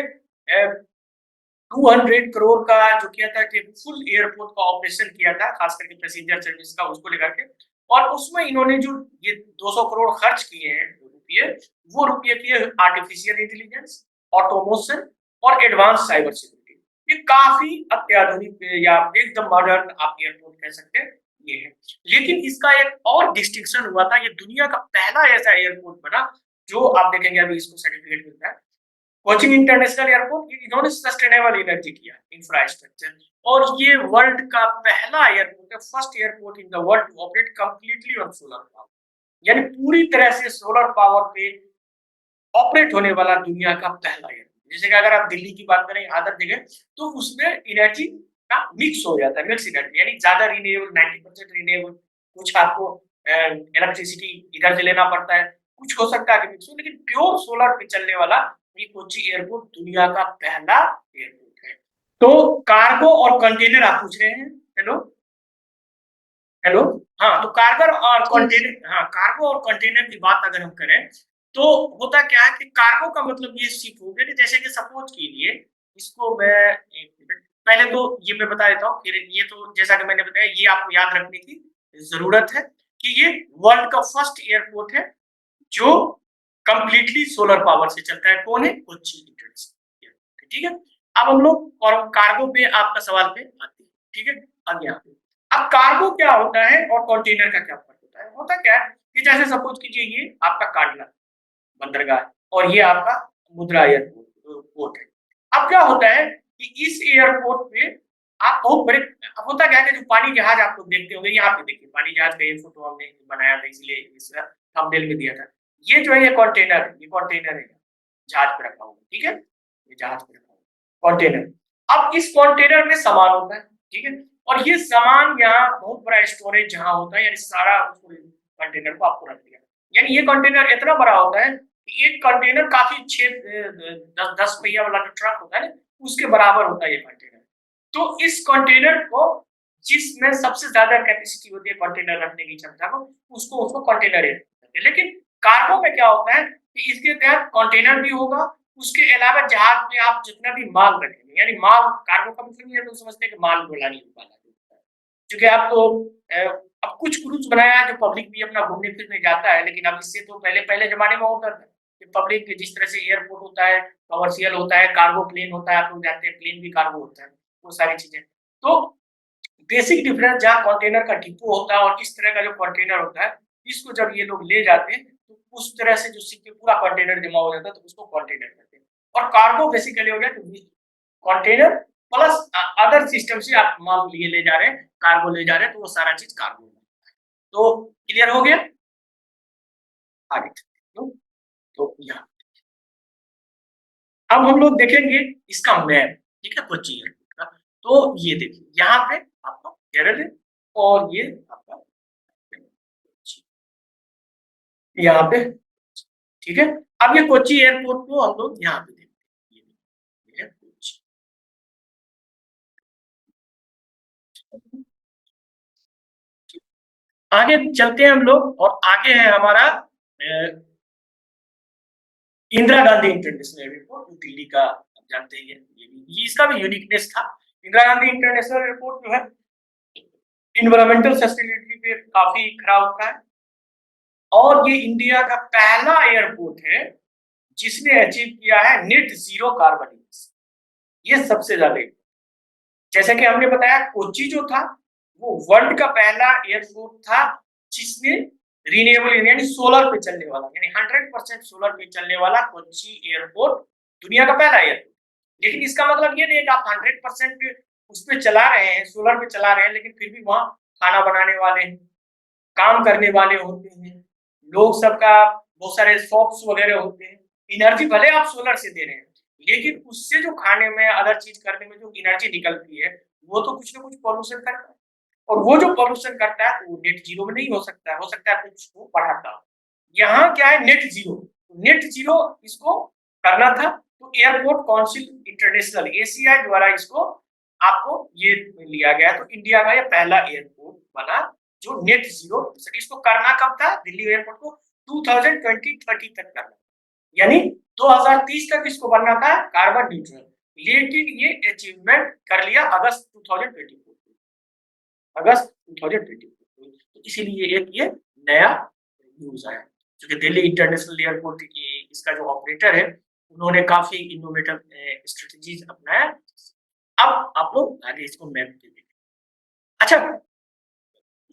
Speaker 1: 200 करोड़ का जो किया था कि फुल एयरपोर्ट का ऑपरेशन किया था, खास करके पैसेंजर सर्विस का उसको लेकर के। और उसमें इन्होंने जो ये 200 करोड़ खर्च किए हैं रुपये, वो रुपये किए आर्टिफिशियल इंटेलिजेंस, ऑटोमोशन और एडवांस साइबर सिक्योरिटी। ये काफी अत्याधुनिक या एकदम मॉडर्न आप एयरपोर्ट कह सकते हैं ये है। लेकिन इसका एक और डिस्टिंक्शन हुआ था, ये दुनिया का पहला ऐसा एयरपोर्ट बना जो आप देखेंगे अभी इसको सर्टिफिकेट मिलता है, कोचिन इंटरनेशनल एयरपोर्ट। इन्होंने सस्टेनेबल एनर्जी किया इंफ्रास्ट्रक्चर, और ये वर्ल्ड का पहला एयरपोर्ट है, first airport in the world to operate completely on solar power, यानी पूरी तरह से सोलर पावर पे ऑपरेट होने वाला दुनिया का पहला एयरपोर्ट। जैसे कि अगर आप दिल्ली की बात करें अदर जगह, तो उसमें एनर्जी का मिक्स हो जाता है, मिक्स एनर्जी यानी ज्यादा रिन्यूएबल 90% रिन्यूएबल, कुछ आपको इलेक्ट्रिसिटी इधर से लेना पड़ता है, कुछ हो सकता है कि मिक्स हो, लेकिन प्योर सोलर पे चलने वाला ये कोच्चि एयरपोर्ट दुनिया का पहला एयरपोर्ट है। तो कार्गो और कंटेनर आप पूछ रहे हैं। Hello hello. हाँ, तो कार्गो और कंटेनर, हाँ कार्गो और कंटेनर की बात अगर हम करें तो होता क्या है कि कार्गो का मतलब ये शिप हो गया कि जैसे कि सपोज कीजिए, इसको मैं एक मिनट पहले तो ये मैं बता देता हूँ, फिर ये तो जैसा कि मैंने बताया ये आपको याद रखने की जरूरत है कि ये वर्ल्ड का फर्स्ट एयरपोर्ट है जो कंप्लीटली सोलर पावर से चलता है। कौन है? Kochi international airport. ठीक है, अब हम लोग और कार्गो पे आपका सवाल पे आते हैं। ठीक है, आगे आते हैं। अब कार्गो क्या होता है और कंटेनर का क्या फर्क होता है? होता क्या है कि जैसे सपोज कीजिए ये आपका कांडला बंदरगाह और ये आपका मुद्रा एयरपोर्ट पोर्ट है। अब क्या होता है कि इस एयरपोर्ट पे आप बहुत बड़े, होता क्या है कि जो पानी जहाज आप लोग देखते होंगे, यहाँ पे देखिए पानी जहाज का ये फोटो हमने बनाया था इसलिए इस थंबनेल में दिया था। ये जो है ये कंटेनर है, ये कंटेनर है जहाज पे रखा हुआ, ठीक है, ये जहाज पे रखा हुआ कंटेनर। अब इस कंटेनर में सामान होता है, ठीक है, और ये सामान यहाँ बहुत बड़ा स्टोरेज जहाँ होता है, यानी सारा कंटेनर को आपको रख दिया, यानी ये कंटेनर इतना बड़ा होता है कि एक कंटेनर काफी 10 पहिया वाला जो ट्रक होता है ना, उसके बराबर होता है ये कंटेनर। तो इस कंटेनर को, जिसमें सबसे ज्यादा कैपेसिटी होती है कंटेनर रखने की क्षमता को, उसको उसको कंटेनर कहते हैं। लेकिन कार्गो में क्या होता है कि इसके तहत कंटेनर भी होगा, उसके अलावा जहाज में आप जितना भी माल रखेंगे, यानी माल कार्गो का मतलब ये लोग समझते हैं कि माल ढोला नहीं होगा, क्योंकि आपको अब कुछ क्रूज बनाया है जो पब्लिक भी अपना घूमने फिरने जाता है, लेकिन अब इससे तो पहले पहले जमाने में होता था कि पब्लिक जिस तरह से एयरपोर्ट होता है, कमर्शियल होता है, कार्गो प्लेन होता है, आप लोग जाते हैं प्लेन भी कार्गो होता है, वो सारी चीजें। तो बेसिक डिफरेंस जहाँ कंटेनर का डिपो होता है और इस तरह का जो कंटेनर होता है, इसको जब ये लोग ले जाते हैं तो उस तरह से जो सिक्के पूरा कंटेनर जमा हो जाता है तो उसको कंटेनर कहते हैं। और कार्गो बेसिकली हो गया कंटेनर प्लस अदर सिस्टम से आप माल लिए ले जा रहे हैं, कार्गो ले जा रहे हैं, तो वो सारा चीज कार्गो है। तो क्लियर हो गया? आगे तो यहाँ अब हम लोग देखेंगे इसका मैप, ठीक है, कोच्चि एयरपोर्ट का। तो ये देखिए यहाँ पे आपका केरल है और ये आपका कोच्चि, यहाँ पे, ठीक है। अब ये कोच्चि एयरपोर्ट को हम लोग यहाँ पे देखते हैं, ये है कोच्चि। आगे चलते हैं हम लोग, और आगे है हमारा इंदिरा गांधी इंटरनेशनल एयरपोर्ट, जो दिल्ली का आप जानते ही है। ये इसका भी यूनिकनेस था। इंदिरा गांधी इंटरनेशनल एयरपोर्ट जो है इन्वायरमेंटल सस्टेनेबिलिटी पे काफी खरा उतरा है, और ये इंडिया का पहला एयरपोर्ट है जिसने अचीव किया है नेट जीरो कार्बन इमिशन। ये सबसे ज्यादा, जैसे कि हमने बताया कोच्चि जो था वो वर्ल्ड का पहला एयरपोर्ट था जिसने रिन्यूएबल यानी सोलर पे चलने वाला, यानी 100% सोलर पे चलने वाला कोच्चि एयरपोर्ट दुनिया का पहला एयरपोर्ट। लेकिन इसका मतलब ये नहीं कि आप 100% उस पे चला रहे हैं, सोलर पे चला रहे हैं, लेकिन फिर भी वहां खाना बनाने वाले हैं, काम करने वाले होते हैं, लोग सबका बहुत सारे शॉप्स वगैरह होते हैं। एनर्जी भले आप सोलर से दे रहे हैं, लेकिन उससे जो खाने में अदर चीज करने में जो एनर्जी निकलती है वो तो कुछ ना कुछ पॉल्यूशन करता है, और वो जो पॉल्यूशन करता है वो नेट जीरो में नहीं हो सकता है कुछ को बढ़ाता हो। यहाँ क्या है, नेट जीरो। नेट जीरो इसको करना था, तो एयरपोर्ट काउंसिल इंटरनेशनल एसीआई द्वारा इसको आपको ये लिया गया, तो इंडिया का ये पहला एयरपोर्ट बना जो नेट जीरो। इसको करना कब था, दिल्ली एयरपोर्ट को 2020-30 तक करना, यानी 2030 तक इसको बनना था कार्बन न्यूट्रल, लेकिन ये अचीवमेंट कर लिया अगस्त 2024, अगस्त 2024। तो इसीलिए एक ये नया न्यूज आया, क्योंकि दिल्ली इंटरनेशनल एयरपोर्ट इसका जो ऑपरेटर है उन्होंने काफी इनोवेटिव स्ट्रेटजीज अपनाया। अब आप लोग आगे इसको मैप पे देखें। अच्छा,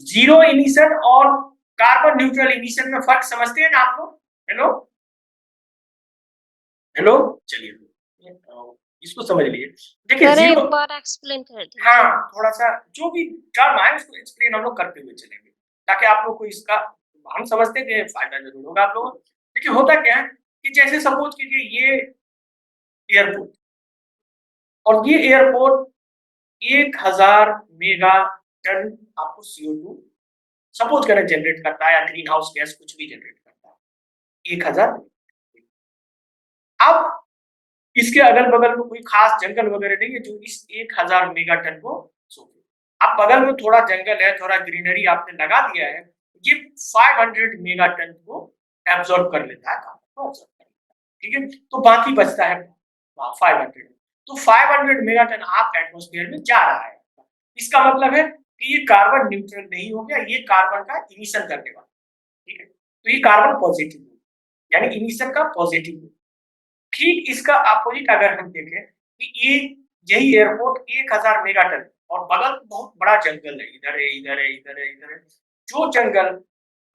Speaker 1: जीरो इमिशन और कार्बन न्यूट्रल इमिशन में फर्क समझते हैं ना आप लोग? हेलो हेलो, चलिए इसको समझ लिए। देखिए
Speaker 2: सर
Speaker 1: जीरो,
Speaker 2: एक बार एक्सप्लेन कर दीजिए।
Speaker 1: हाँ थोड़ा सा जो भी टर्म आए उसको एक्सप्लेन हम लोग करते हुए चलेंगे, ताकि आप लोग को इसका, हम समझते हैं कि फायदा जरूर होगा आप लोगों को। देखिए होता क्या है कि जैसे सपोज कीजिए ये एयरपोर्ट, और ये एयरपोर्ट 1000 मेगा टन आपको CO2 सपोज करें जनरेट करता है, या ग्रीन हाउस गैस कुछ भी जनरेट करता है 1000। अब इसके अगल बगल में कोई खास जंगल वगैरह नहीं है जो इस 1000 मेगा टन को सोखे। अब बगल में थोड़ा जंगल है, थोड़ा ग्रीनरी आपने लगा दिया है, ये 500 मेगा टन को एब्जॉर्ब कर लेता है, ठीक है, तो बाकी बचता है 500। तो 500 मेगा टन आप एटमॉस्फेयर में जा रहा है, इसका मतलब है कि ये कार्बन न्यूट्रल नहीं हो गया, ये कार्बन का इमिशन करने वाला, ठीक है, तो ये कार्बन पॉजिटिव, यानी इमिशन का पॉजिटिव। ठीक इसका अपोजिट अगर हम देखें कि ये यही एयरपोर्ट 1000 मेगा टन, और बगल बहुत बड़ा जंगल है, इधर है इधर है इधर है इधर है, जो जंगल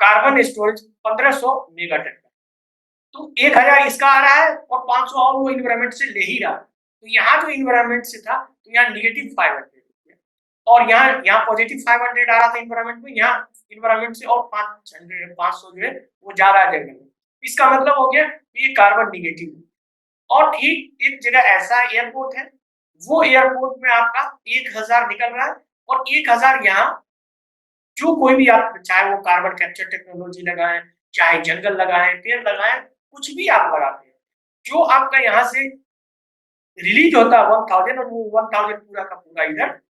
Speaker 1: कार्बन स्टोरेज 1500 मेगा टन, तो 1000 इसका आ रहा है और 500 और वो इन्वायरमेंट से ले ही रहा है। तो यहाँ जो इन्वायरमेंट से था तो यहाँ -500, और यहाँ पॉजिटिव 500 आ रहा था इन्वायरमेंट में, यहाँ इन्वायरमेंट से और 500 जो है वो जा रहा है जंगल में। इसका मतलब हो गया ये कार्बन निगेटिव। और ठीक एक जगह ऐसा एयरपोर्ट है, वो एयरपोर्ट में आपका 1000 निकल रहा है, और 1000 यहाँ जो कोई भी आप चाहे वो कार्बन कैप्चर टेक्नोलॉजी लगाएं, चाहे जंगल लगाएं, पेड़ लगाएं, कुछ भी आप लगाते हैं, जो आपका यहाँ से रिलीज होता है 1000, और वो 1000 पूरा का पूरा इधर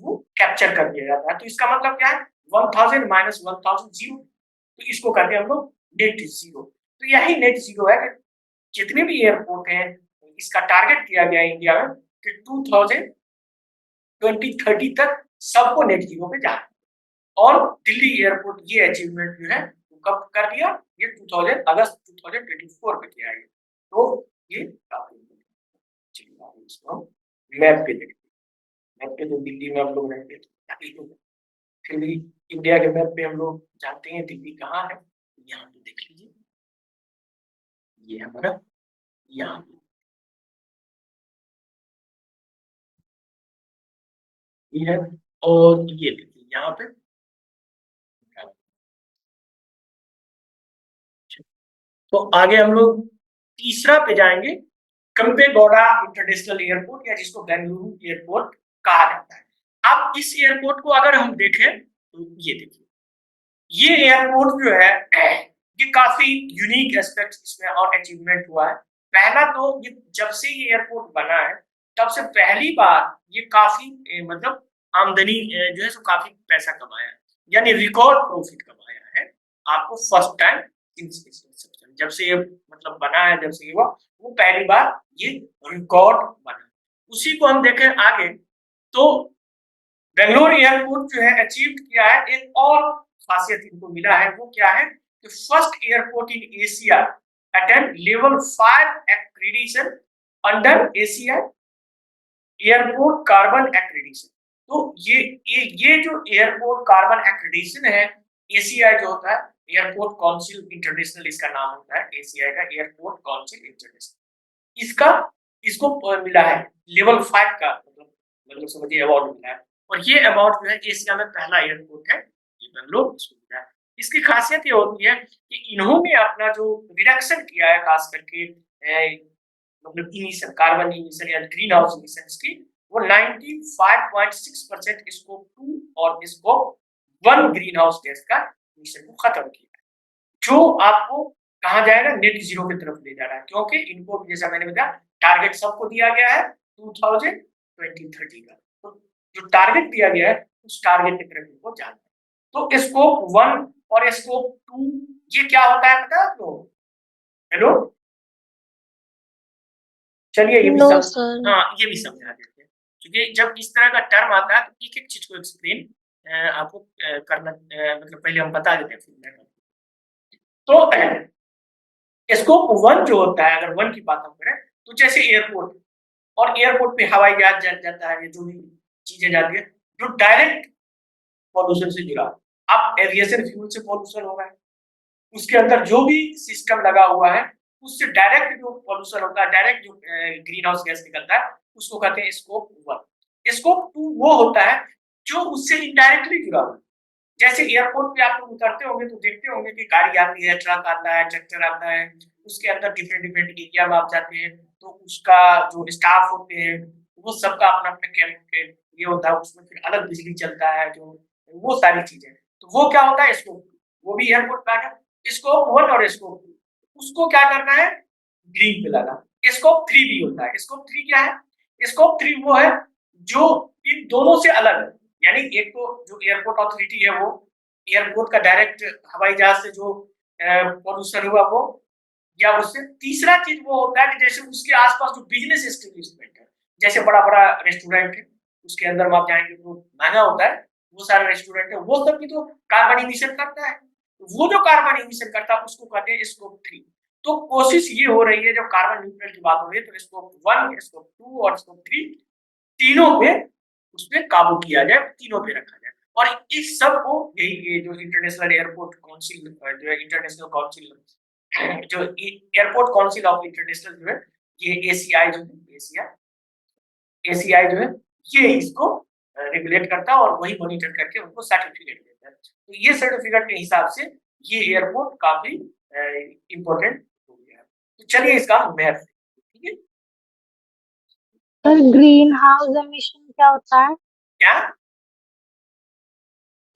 Speaker 1: वो कैप्चर कर दिया जाता है। तो इसका मतलब क्या है, 1000 माइनस 1000 जीरो, तो इसको करके हम लोग नेट जीरो। तो यही नेट जीरो है कि जितने भी एयरपोर्ट हैं इसका टारगेट किया गया है इंडिया में कि 2030 तक सबको नेट जीरो पे जाना, और दिल्ली एयरपोर्ट ये अचीवमेंट जो है कब कर दिया, ये 2000 अगस्त 2024 में किया है। तो ये काफी, चलिए इसको हम मैप पे देखते हैं। मैप पे तो दिल्ली में हम लोग रहते थे, फिर भी इंडिया के मैप पे हम लोग जानते हैं दिल्ली कहाँ है। यहाँ पे देख लीजिए, ये हमारा यहाँ पे ये है, और ये देखिए यहाँ पे। तो आगे हम लोग तीसरा पे जाएंगे, कंपेगौड़ा इंटरनेशनल एयरपोर्ट, या जिसको बेंगलुरु एयरपोर्ट कहा जाता है। अब इस एयरपोर्ट को अगर हम देखें तो ये देखिए, ये एयरपोर्ट जो है ये काफी यूनिक एस्पेक्ट इसमें और अचीवमेंट हुआ है। पहला तो ये जब से ये एयरपोर्ट बना है तब से पहली बार ये काफी मतलब आमदनी जो है सो काफी पैसा कमाया है। यानी रिकॉर्ड प्रॉफिट कमाया है आपको फर्स्ट टाइम जब से ये मतलब बना है, जब से ये वो पहली बार ये रिकॉर्ड बना। उसी को हम देखें आगे तो बेंगलोर एयरपोर्ट जो है अचीव किया है, एक और खासियत इनको मिला है, वो क्या है कि first airport in Asia attend level 5 accreditation under Asia airport carbon accreditation. तो ये जो एयरपोर्ट कार्बन एक्रेडिटेशन है, एसीआई जो होता है एयरपोर्ट काउंसिल इंटरनेशनल, इसका नाम होता है एसीआई का एयरपोर्ट काउंसिल इंटरनेशनल। इसका इसको मिला है लेवल 5 का मतलब समझिए अवार्ड मिला है, और ये अवार्ड जो है एशिया में पहला एयरपोर्ट है ये बेंगलोर इसको मिला है। इसकी खासियत ये होती है कि इन्होंने अपना जो रिडक्शन किया है खास करके मतलब इमिशन, कार्बन इमिशन या ग्रीन हाउस इमिशंस की, वो 95.6% स्कोप 2 और स्कोप 1 ग्रीन हाउस गैस का इमिशन को खत्म किया है, जो आपको कहा जाएगा नेट जीरो की तरफ ले जा रहा है, क्योंकि इनको जैसा मैंने बताया टारगेट सबको दिया गया है 2030 का, तो जो टारगेट दिया गया है उस टारगेट की तरफ इनको जाना है। तो स्कोप 1 और स्कोप 2 ये क्या होता है पता है आपको? हेलो, चलिए ये भी सब हाँ ये भी समझा देते हैं, क्योंकि जब इस तरह का टर्म आता है तो एक एक चीज को एक्सप्लेन आपको करना मतलब पहले हम बता देते हैं फिर। तो स्कोप 1 जो होता है, अगर 1 की बात हम करें तो जैसे एयरपोर्ट, और एयरपोर्ट पे हवाई जहाज जाता है, ये जो भी चीजें जाती है जो डायरेक्ट पॉल्यूशन से जुड़ा, अब एविएशन फ्यूल से पॉल्यूशन हो रहा है, उसके अंदर जो भी सिस्टम लगा हुआ है उससे डायरेक्ट जो पॉल्यूशन होता है, डायरेक्ट जो ग्रीन हाउस गैस निकलता है, उसको कहते हैं स्कोप 1। स्कोप 2 वो होता है जो उससे इनडायरेक्टली जुड़ा हुआ है। जैसे एयरपोर्ट पे आप लोग उतरते होंगे तो देखते होंगे कि गाड़ी आती है, ट्रक आता है, ट्रैक्टर आता है, उसके अंदर डिफरेंट डिफरेंट एरिया में आप जाते हैं, तो उसका जो स्टाफ होते हैं वो सबका अपना अपना कैंप ये होता है, उसमें फिर अलग बिजली चलता है, जो वो सारी चीजें, तो वो क्या होता है स्कोप, वो भी एयरपोर्ट पे आ गया। स्कोप 1 और स्कोप 2 उसको क्या करना है ग्रीन पे लाना। स्कोप 3 भी होता है। स्कोप 3 क्या है? स्कोप 3 वो है जो इन दोनों से अलग है, यानी एक तो जो एयरपोर्ट अथॉरिटी है वो एयरपोर्ट का डायरेक्ट हवाई जहाज से जो पॉल्यूशन हुआ वो, या उससे तीसरा चीज वो होता है कि जैसे उसके आसपास जो बिजनेस एस्टेब्लिशमेंट है, जैसे बड़ा बड़ा रेस्टोरेंट है, उसके अंदर आप जाएंगे तो महंगा होता है, वो सारे रेस्टोरेंट है, वो सब भी तो कार्बन इमिशन करता है, वो जो कार्बन इमिशन करता है उसको कहते हैं स्कोप 3। तो कोशिश ये हो रही है जब कार्बन न्यूट्रल की बात हो रही है तो स्कोप 1, स्कोप 2 और स्कोप 3 तीनों पे उस पर काबू किया जाए, तीनों पे रखा जाए। और इस सब को यही जो इंटरनेशनल एयरपोर्ट काउंसिल जो है, इंटरनेशनल काउंसिल जो एयरपोर्ट काउंसिल ऑफ इंटरनेशनल जो है, ये एसीआई जो है, एसीआई जो है ये इसको रेगुलेट करता है और वही मॉनिटर करके उनको सर्टिफिकेट देता है। तो ये सर्टिफिकेट के हिसाब से ये एयरपोर्ट काफी इंपॉर्टेंट हो गया है। तो चलिए इसका मैप, ठीक है
Speaker 2: सर ग्रीन हाउस एमिशन क्या होता है?
Speaker 1: क्या?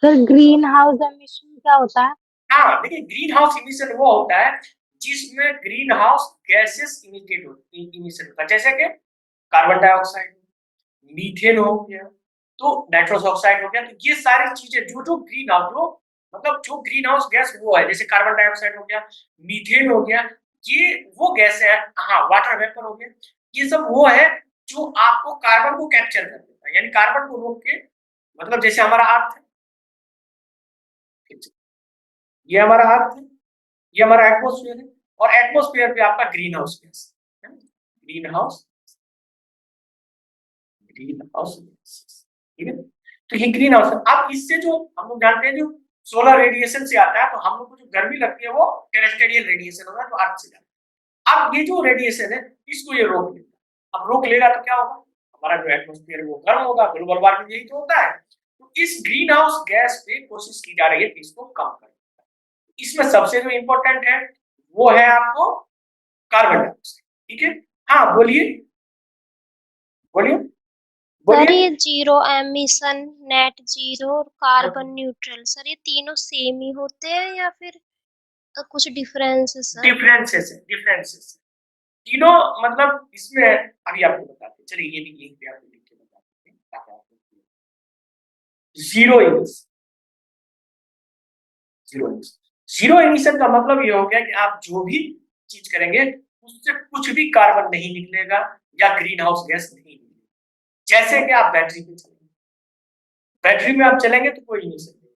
Speaker 2: सर ग्रीन हाउस एमिशन क्या होता है?
Speaker 1: हाँ देखिए, ग्रीन हाउस इमिशन वो होता है जिसमें ग्रीन हाउस गैसेस इमिशन होता है, जैसे कि कार्बन डाइऑक्साइड, मीथेन हो गया, तो नाइट्रस ऑक्साइड हो गया, तो ये सारी चीजें जो जो ग्रीन हाउस जो मतलब जो ग्रीन हाउस गैस वो है, जैसे कार्बन डाइऑक्साइड हो गया, मीथेन हो गया, ये वो गैस है। हाँ, वाटर वेपर हो गया, ये सब वो है जो आपको कार्बन को कैप्चर कर देता है, यानी कार्बन को रोक के, मतलब जैसे हमारा अर्थ है, ये हमारा अर्थ है, ये हमारा एटमॉस्फेयर है, और एटमॉस्फेयर पे आपका ग्रीन हाउस गैस है, green house, green house gas, ठीक है। तो ये ग्रीन हाउस, अब इससे जो हम लोग जानते हैं जो सोलर रेडिएशन से आता है, तो हम लोग को जो गर्मी लगती है वो टेरेस्ट्रियल रेडिएशन होगा, जो अर्थ से जाता है। अब ये जो रेडिएशन है इसको ये रोक लेगा, अब रोक लेगा तो क्या होगा, हमारा जो एटमॉस्फेयर है वो गर्म होगा, ग्लोबल वार्मिंग यही तो होता है। तो इस ग्रीन हाउस गैस पे कोशिश की जा रही है कि इसको कम करें। इसमें सबसे जो इम्पोर्टेंट है वो है आपको कार्बन डाइऑक्साइड, ठीक है। हाँ बोलिए, बोलिए,
Speaker 2: सर
Speaker 1: बोलिए।
Speaker 2: ये जीरो एमिशन, नेट जीरो और कार्बन न्यूट्रल, सर ये तीनों सेम ही होते हैं या फिर कुछ डिफरेंस है सर?
Speaker 1: डिफरेंसेस तीनों, मतलब इसमें अभी आपको बताते हैं, चलिए ये भी यहीं पे आपको लिख के बताते हैं ताकि आपको zero emission, zero emission. Zero emission का मतलब ये हो गया कि आप जो भी चीज करेंगे उससे कुछ भी कार्बन नहीं निकलेगा या ग्रीन हाउस गैस नहीं निकलेगा। जैसे कि आप बैटरी पे चलेंगे, बैटरी में आप चलेंगे तो कोई इमिशन नहीं,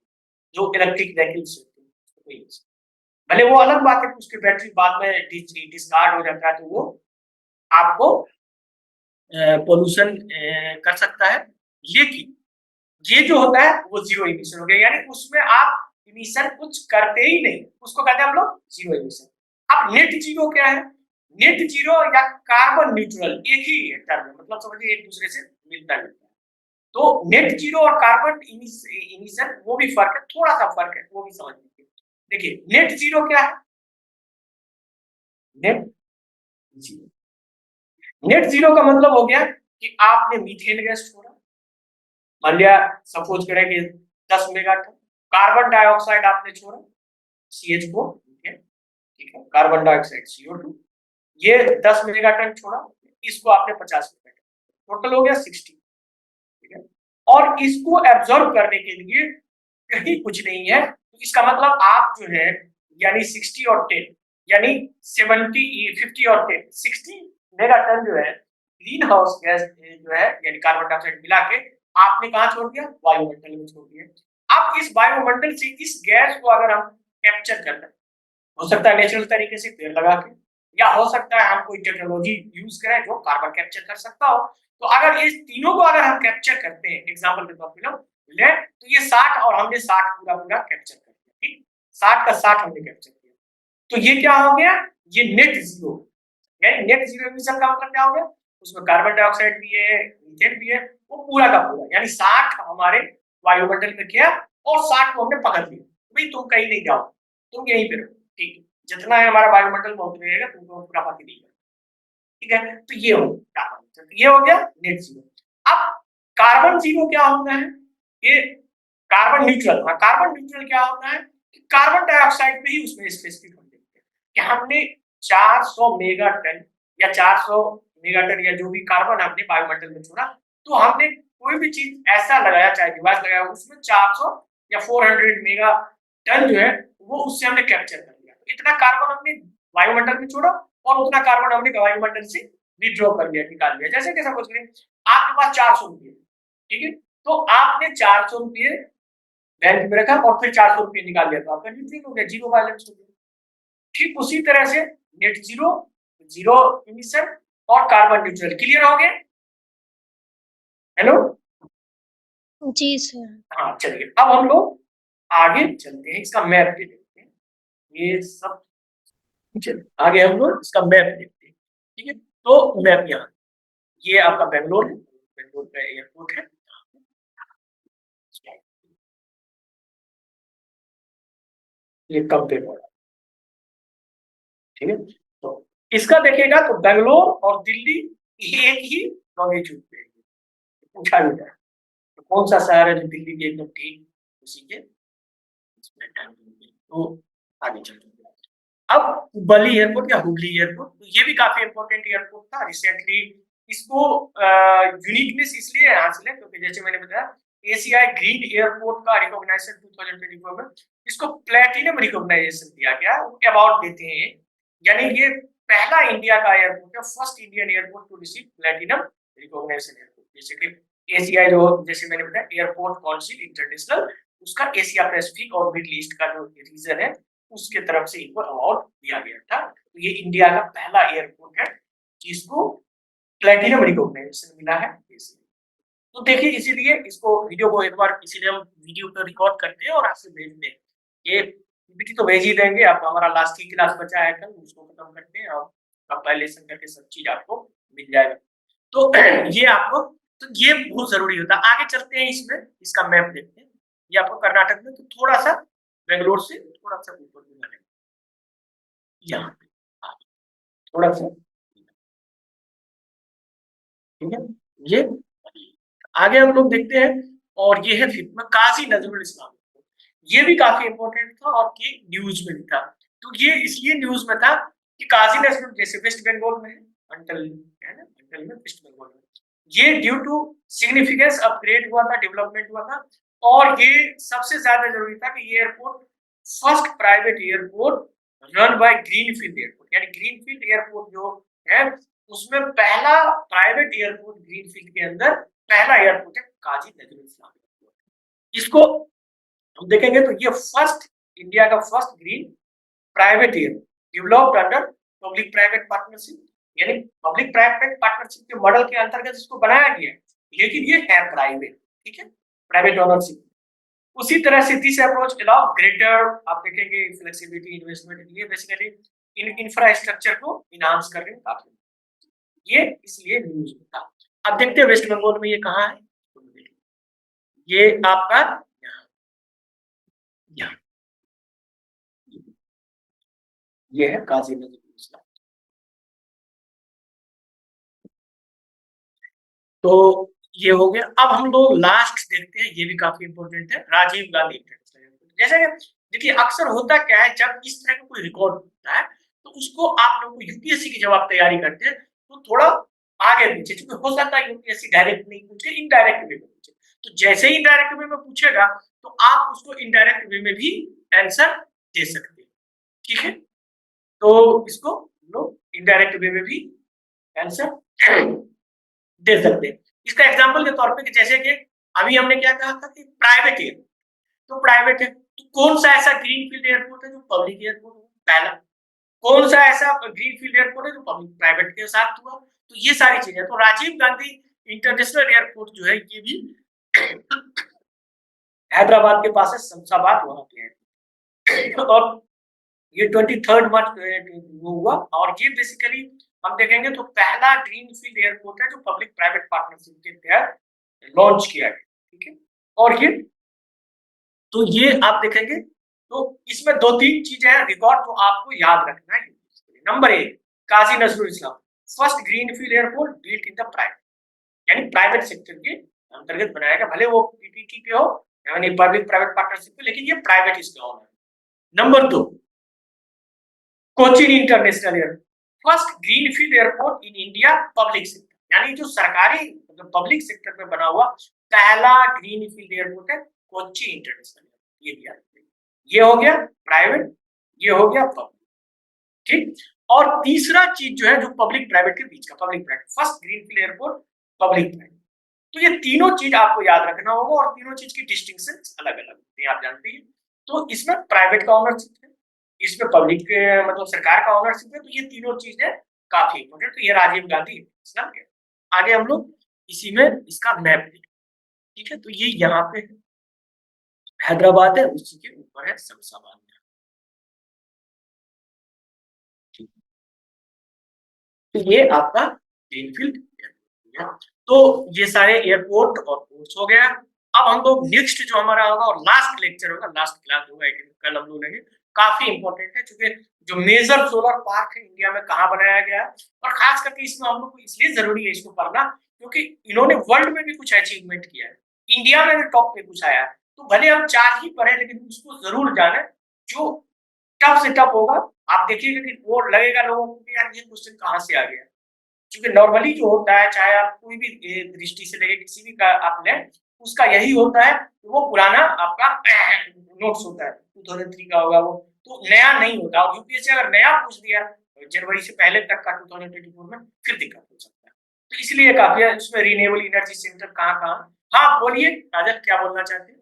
Speaker 1: जो इलेक्ट्रिक व्हीकल्स होते हैं कोई इमिशन, भले वो अलग बात है कि उसकी बैटरी बाद में डिस्कार्ड हो जाता है तो वो आपको पोल्यूशन कर सकता है, लेकिन ये जो होता है वो जीरो इमिशन हो गया, यानी उसमें आप इमिशन कुछ करते ही नहीं, उसको कहते हैं हम लोग जीरो इमिशन। अब नेट जीरो क्या है? नेट जीरो या कार्बन न्यूट्रल एक ही टर्म है, मतलब समझिए एक दूसरे से मिलता जुलता है। तो नेट जीरो और कार्बन इमिशन वो भी फर्क है, थोड़ा सा फर्क है, वो भी समझ लीजिए। देखिए नेट जीरो क्या है? नेट जीरो, नेट जीरो का मतलब हो गया कि आपने मीथेन गैस छोड़ा, मान लिया सपोज करें कि 10 मेगाटन, कार्बन डाइऑक्साइड आपने छोड़ा CH4, ठीक है, कार्बन डाइऑक्साइड CO2, ये 10 मेगाटन छोड़ा, इसको आपने 50 मेगाटन, टोटल हो गया 60, ठीक है। और इसको एब्जॉर्ब करने के लिए कहीं कुछ नहीं है, तो इसका मतलब आप जो है यानी 60 और 10 यानी 70 50 और 10 60 मेगाटन जो है ग्रीन हाउस गैस जो है यानी कार्बन डाइऑक्साइड मिला के आपने कहा छोड़ दिया? वायुमंडल में छोड़ दिया। अब इस वायुमंडल से इस गैस को अगर हम कैप्चर कर लें, हो सकता है नेचुरल तरीके से पेड़ लगा के, या हो सकता है हम कोई टेक्नोलॉजी यूज करें जो कार्बन कैप्चर कर सकता हो। तो अगर ये तीनों को अगर हम कैप्चर करते हैं, एग्जांपल के तौर पे हम ले तो ये 60 और हमने 60 पूरा पूरा कैप्चर कर लिया, ठीक, 60 का 60 हमने कैप्चर किया, तो ये क्या हो गया? ये नेट जीरो, यानी नेट जीरो एमिशन का मतलब क्या हो गया? उसमें कार्बन डाइऑक्साइड भी है, मीथेन भी है, वो पूरा का पूरा, यानी 60 हमारे वायुमंडल में गया और 60 को हमने पकड़ लिया, भाई तुम कहीं नहीं जाओ, तुम यहीं पे रहो, ठीक है, जितना है हमारा वायुमंडल बहुत रहेगा, तुमको पूरा पकड़ लिया, ठीक है। तो ये हो गया, ये हो गया नेट जीरो। अब कार्बन जीरो क्या होता है? ये कार्बन न्यूट्रल, कार्बन न्यूट्रल क्या होता है कि कार्बन डाइऑक्साइड पे ही उसमें स्पेसिफिक हम देखते हैं कि हमने 400 मेगाटन या 400 मेगाटन या जो भी कार्बन हमने वायुमंडल में छोड़ा, तो हमने कोई भी चीज ऐसा लगाया, चाहे डिवाइस लगाया, उसमें 400 या 400 मेगा टन जो है वो उससे हमने कैप्चर कर लिया, तो इतना कार्बन हमने वायुमंडल में छोड़ा और उतना कार्बन हमने वायुमंडल से विड्रॉ कर लिया, निकाल लिया। जैसे कि सपोज करें आपके पास 400 रुपये, ठीक है, तो आपने 400 रुपये बैंक में रखा और फिर 400 रुपये निकाल लिया, तो आपका न्यूट्रल हो गया, जीरो बैलेंस हो गया। ठीक उसी तरह से नेट जीरो, जीरो इमिशन और कार्बन न्यूट्रल, क्लियर हो गए? हेलो,
Speaker 2: जी सर।
Speaker 1: हाँ चलिए अब हम लोग आगे चलते हैं, इसका मैप भी देखते हैं, ये सब चलिए आगे हम लोग इसका मैप देखते हैं, ठीक है। तो मैप यहाँ, ये आपका बेंगलोर है, बेंगलोर का एयरपोर्ट है, ये कब पे पड़ा, ठीक है। तो इसका देखिएगा तो बेंगलोर और दिल्ली एक ही लॉन्गिट्यूड पे है, पूछा भी जाए तो कौन सा शहर है जो दिल्ली के एकदम ठीक उसी के इसमें टाइम पे, तो आगे चलते हैं। अब हुबली एयरपोर्ट या हुबली एयरपोर्ट, तो ये भी काफी इंपॉर्टेंट एयरपोर्ट था रिसेंटली, इसको यूनिकनेस इसलिए हासिल है क्योंकि जैसे मैंने बताया एशियाई ग्रीन एयरपोर्ट का रिकॉग्निशन 2024 में इसको प्लैटिनम रिकॉग्नाइजेशन दिया गया, अवार्ड देते हैं, यानी ये पहला इंडिया का एयरपोर्ट है, first Indian airport to receive platinum recognition airport, जैसे कि एशिया जो जैसे मैंने बताया एयरपोर्ट काउंसिल इंटरनेशनल, उसका एशिया पैसिफिक और मिडिल ईस्ट का जो रीजन है उसके तरफ से इनको अवार्ड दिया गया था। तो ये इंडिया का पहला एयरपोर्ट है जिसको प्लैटिनम रिकॉग्नाइजेशन मिला है। तो देखिए इसीलिए इसको वीडियो को एक बार इसीलिए हम वीडियो को रिकॉर्ड करते हैं और आपसे भेजते हैं, ये पीपीटी तो भेज ही देंगे, आप हमारा लास्ट की क्लास बचा है कल उसको खत्म करते हैं और कंपाइलेशन करके सब चीज आपको मिल जाएगा। तो ये आपको, तो ये बहुत जरूरी होता है। आगे चलते हैं, इसमें इसका मैप देखते हैं, ये आपको कर्नाटक में तो थोड़ा सा बेंगलोर से थोड़ा सा ऊपर में बनेगा, यहाँ पे थोड़ा सा, ठीक है। ये आगे हम लोग देखते हैं, और ये है फिर में काजी नजरुल इस्लाम, ये भी काफी इंपॉर्टेंट था और ये न्यूज में भी था। तो ये इसलिए न्यूज में था कि काजी नजरुल जैसे वेस्ट बंगाल में है, अंटल है ना, अंटल में वेस्ट बंगाल में, ये ड्यू टू सिग्निफिकेंस अपग्रेड हुआ था, डेवलपमेंट हुआ था, और ये सबसे ज्यादा जरूरी था कि ये airport first private airport run by greenfield airport, यानी ग्रीनफील्ड एयरपोर्ट जो है उसमें पहला प्राइवेट एयरपोर्ट ग्रीनफील्ड के अंदर पहला एयरपोर्ट है काजी नजरुल इस्लाम एयरपोर्ट। इसको हम देखेंगे तो ये फर्स्ट इंडिया का first green private airport developed under public private partnership, यानी पब्लिक प्राइवेट पार्टनरशिप के मॉडल के अंतर्गत इसको बनाया गया है, लेकिन ये है प्राइवेट, ठीक है, प्राइवेट ओनरशिप। उसी तरह से दिस अप्रोच अलाउ ग्रेटर, आप देखेंगे, फ्लेक्सिबिलिटी इन्वेस्टमेंट, ये बेसिकली इन इंफ्रास्ट्रक्चर को इनहांस करने में काफी, ये इसलिए न्यूज होता। अब देखते हैं वेस्ट बंगाल में ये कहाँ है, ये आपका यहाँ ये है काजी नजरुल इस्लाम। तो ये हो गया। अब हम लोग लास्ट देखते हैं, ये भी काफी इंपॉर्टेंट है, राजीव गांधी इंटरनेशनल एयरपोर्ट। जैसे देखिए अक्सर होता क्या है, जब इस तरह का कोई रिकॉर्ड होता है तो उसको आप लोग यूपीएससी की जब आप तैयारी करते हैं तो थोड़ा आगे पीछे, क्योंकि हो सकता है यूपीएससी डायरेक्ट नहीं पूछे, इनडायरेक्ट वे में पूछे। तो जैसे ही इनडायरेक्ट वे में पूछेगा तो आप उसको इनडायरेक्ट वे में भी आंसर दे सकते हैं, ठीक है। तो इसको लोग इनडायरेक्ट वे में भी आंसर दे सकते हैं। इसका एग्जांपल के तौर पे कि जैसे कि अभी हमने क्या कहा था कि प्राइवेट एयरपोर्ट, तो प्राइवेट है तो कौन सा ऐसा ग्रीनफील्ड एयरपोर्ट है जो पब्लिक एयरपोर्ट है, पहला। कौन सा ऐसा ग्रीनफील्ड एयरपोर्ट है जो पब्लिक प्राइवेट के साथ हुआ, तो ये सारी चीजें। तो राजीव गांधी इंटरनेशनल एयरपोर्ट जो है ये भी हैदराबाद के पास है, शमशाबाद वहां पे है, और ये 23 मार्च वो हुआ। और ये बेसिकली हम देखेंगे तो पहला ग्रीनफील्ड एयरपोर्ट है जो पब्लिक प्राइवेट पार्टनरशिप के तहत लॉन्च किया गया, ठीक है। और ये आप देखेंगे तो इसमें दो तीन चीजें हैं रिकॉर्ड जो आपको याद रखना है। Number 1, Kazi Nazrul Islam first greenfield airport built in the private, यानी प्राइवेट सेक्टर के अंतर्गत बनाया गया, भले वो पीपीपी पे हो यानी पब्लिक प्राइवेट पार्टनरशिप पे, लेकिन ये प्राइवेट इसका ओनर है। Number 2, Cochin international airport first greenfield airport in India public sector, यानी जो सरकारी मतलब पब्लिक सेक्टर में बना हुआ पहला ग्रीनफील्ड एयरपोर्ट है कोची इंटरनेशनल एयरपोर्ट। ये दिया, ये हो गया प्राइवेट, ये हो गया पब्लिक, ठीक। और तीसरा चीज जो है जो पब्लिक प्राइवेट के बीच का, public private first greenfield airport public private, तो ये तीनों चीज आपको याद रखना होगा और तीनों चीज की डिस्टिंक्शन अलग अलग होती है, आप जानते हैं। तो इसमें प्राइवेट का ओनरशिप है, इसमें पब्लिक मतलब सरकार का ओनरशिप है, तो ये तीनों चीजें काफी इंपॉर्टेंट। तो ये राजीव गांधी इंटरनेशनल एयरपोर्ट। आगे हम लोग इसी में इसका मैप देखें, ठीक है। तो ये यहाँ पे हैदराबाद है, उसी के ऊपर है शमशाबाद। तो ये आपका ग्रीनफील्ड एयरपोर्ट। तो ये सारे एयरपोर्ट और पोर्ट्स हो गया। अब हम लोग नेक्स्ट जो हमारा होगा और लास्ट लेक्चर होगा, लास्ट क्लास होगा, कल हम लोग लेंगे, काफी इंपॉर्टेंट है क्योंकि जो मेजर सोलर पार्क है इंडिया में कहाँ बनाया गया है, और खास करके इसमें हम लोग को इसलिए जरूरी है इसको पढ़ना क्योंकि इन्होंने वर्ल्ड में भी कुछ अचीवमेंट किया है, इंडिया में भी टॉप पे कुछ आया है। तो भले हम 4 ही पढ़े लेकिन उसको जरूर जाने, जो टफ से टफ होगा। आप देखिएगा कि वो लगेगा लोगों को कि यार ये क्वेश्चन कहाँ से आ गया, क्योंकि नॉर्मली जो होता है चाहे आप कोई भी दृष्टि से लेके किसी भी का आप लें, उसका यही होता है कि वो पुराना आपका नोट्स होता है, 2003 का होगा वो, तो नया नहीं होता। और यूपीएससी अगर नया पूछ दिया जनवरी से पहले तक का 2024 में, फिर दिक्कत हो सकता है। तो इसलिए काफी है इसमें रिन्यूएबल एनर्जी सेंटर कहाँ कहाँ। हाँ बोलिए राजन, क्या बोलना चाहते हैं,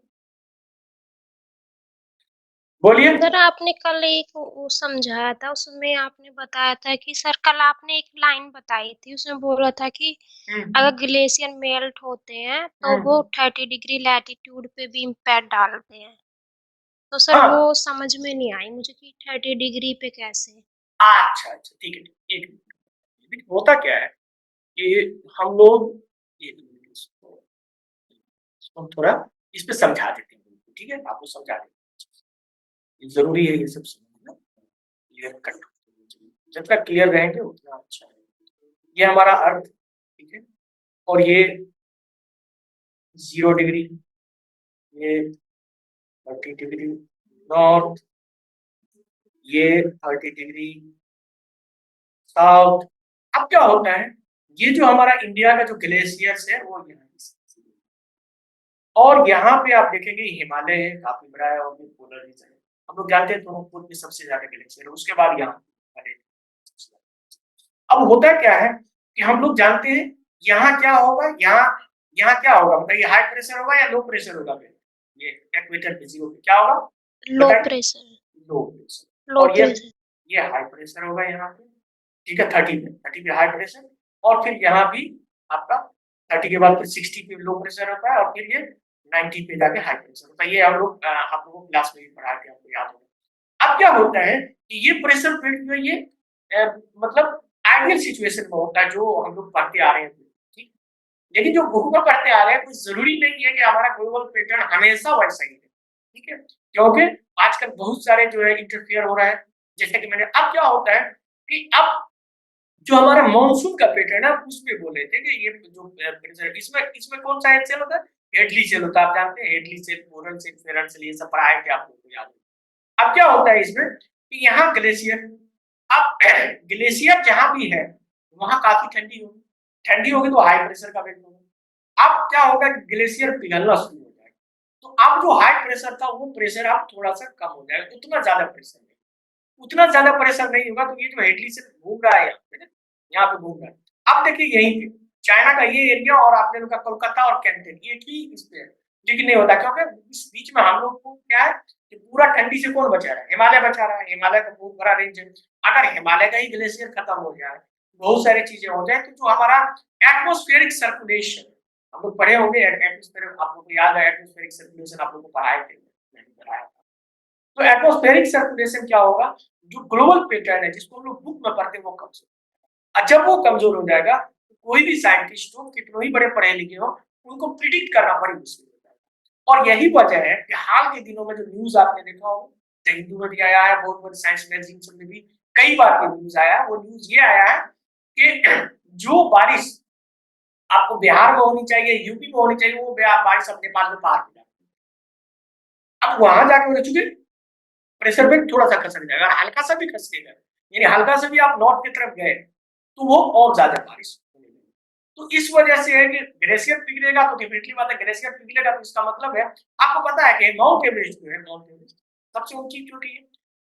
Speaker 1: बोलिए।
Speaker 2: सर आपने कल एक वो समझाया था, उसमें आपने बताया था कि सर कल आपने एक लाइन बताई थी, उसमें बोला था कि अगर ग्लेशियर मेल्ट होते हैं तो वो 30 डिग्री लैटिट्यूड पे भी इम्पैक्ट डालते हैं। तो सर
Speaker 1: हाँ
Speaker 2: वो समझ में नहीं आई मुझे कि 30 डिग्री पे कैसे।
Speaker 1: अच्छा अच्छा, ठीक है, एक मिनट। होता क्या है कि हम लोग इसको हम थोड़ा इस पे समझा देते हैं, ठीक है, आपको समझा देते हैं, जरूरी है ये सब समझना, क्लियर कट, जब तक क्लियर रहेंगे उतना अच्छा है। ये हमारा अर्थ, ठीक है, और ये 0 डिग्री, ये 30 डिग्री नॉर्थ, ये 30 डिग्री साउथ। अब क्या होता है, ये जो हमारा इंडिया का जो ग्लेशियर्स है वो यहाँ, और यहाँ पे आप देखेंगे हिमालय है, काफी बड़ा है, और पोलर रीजन है। हम लोग जानते हैं थर्मोकोल में सबसे ज्यादा ग्लेशियर, उसके बाद यहाँ। अब होता क्या है कि हम लोग जानते हैं यहाँ क्या होगा, यहाँ क्या होगा बताइए, हाई प्रेशर होगा या लो प्रेशर होगा? ये इक्वेटर पे जीरो पे क्या होगा?
Speaker 2: Low pressure.
Speaker 1: Low pressure.
Speaker 2: लो
Speaker 1: और
Speaker 2: प्रेशर।
Speaker 1: ये हाई प्रेशर होगा यहाँ पे, ठीक है, 30 पे हाई प्रेशर, और फिर यहाँ भी आपका 30 के बाद फिर 60 पे लो प्रेशर होता है, और फिर ये 90 पे जाके हाई प्रेशर होता है। ये हम लोग आप लोगों को क्लास में भी पढ़ा के आपको याद होगा। अब क्या होता है कि ये प्रेशर फील्ड जो ये मतलब आइडियल सिचुएशन में होता है, जो हम लोग पढ़ते आ रहे हैं, ठीक। लेकिन जो बुक में पढ़ते आ रहे हैं, कुछ जरूरी नहीं है कि हमारा ग्लोबल पैटर्न हमेशा वैसा ही है, ठीक है, क्योंकि आजकल बहुत सारे जो है इंटरफेयर हो रहा है। जैसे कि मैंने, अब क्या होता है कि अब जो हमारा मानसून का पैटर्न है उसमें बोले थे कि ये जो प्रेशर, इसमें इसमें कौन सा सेल होता है? हेडली सेल होता है। आप जानते हैं हेडली सेल, बोरन सेल, फेरन सेल, ये सब पढ़ाए थे आप लोगों को, याद है। अब क्या होता है इसमें कि यहाँ ग्लेशियर, अब ग्लेशियर जहां भी है वहां काफी ठंडी होगी, ठंडी होगी तो हाई प्रेशर का वेट होगा। अब क्या होगा, ग्लेशियर पिघलना शुरू हो जाएगा, तो अब जो हाई प्रेशर था वो प्रेशर अब थोड़ा सा कम हो जाएगा, उतना ज्यादा प्रेशर नहीं, उतना ज्यादा प्रेशर नहीं होगा। तो ये जो हेडली से घूम रहा है यहाँ पे घूम रहा है। अब देखिए यहीं पे चाइना का ये एरिया और आपने लोग का कोलकाता और कैंटन, ये ठीक इस पे है, लेकिन नहीं होता क्योंकि इस बीच में हम लोग को क्या है कि पूरा ठंडी से कौन बचा रहा है? हिमालय बचा रहा है। हिमालय का बहुत बड़ा रेंज है। अगर हिमालय का ही ग्लेशियर खत्म हो जाए, बहुत सारी चीजें हो जाए, तो जो हमारा एटमॉस्फेरिक सर्कुलेशन, हम लोग पढ़े होंगे एटमॉस्फेयर, आप लोगों को याद है एटमॉस्फेरिक सर्कुलेशन आप लोग को पढ़ाए थे, मैंने पढ़ाया था। तो एटमॉस्फेरिक सर्कुलेशन क्या होगा, जो ग्लोबल पैटर्न है जिसको हम लोग बुक में पढ़ते हैं वो कमजोर, और जब वो कमजोर हो जाएगा तो कोई भी साइंटिस्ट हो, कितने ही बड़े पढ़े लिखे हो, उनको प्रिडिक्ट करना बड़ी मुश्किल हो जाएगा। और यही वजह है कि हाल के दिनों में जो न्यूज आपने देखा हो, हिंदू में भी आया है, बहुत बड़ी साइंस मैगजीन में भी कई बार ये न्यूज आया है, वो न्यूज ये आया है कि जो बारिश आपको बिहार में होनी चाहिए, यूपी में होनी चाहिए, वो बारिश अब नेपाल में पार हो जाती है। अब वहां जाके हो चुके प्रेशर पे थोड़ा सा खसक जाएगा, हल्का सा भी खसकेगा, यानी हल्का से भी आप नॉर्थ की तरफ गए तो वो और ज्यादा बारिश होने लगेगी। तो इस वजह से है कि ग्लेशियर पिघलेगा, तो डेफिनेटली बात है ग्लेशियर पिघलेगा तो इसका मतलब है, आपको पता है कि माउंट एवरेस्ट जो है, माउंट एवरेस्ट सबसे ऊंची चोटी है।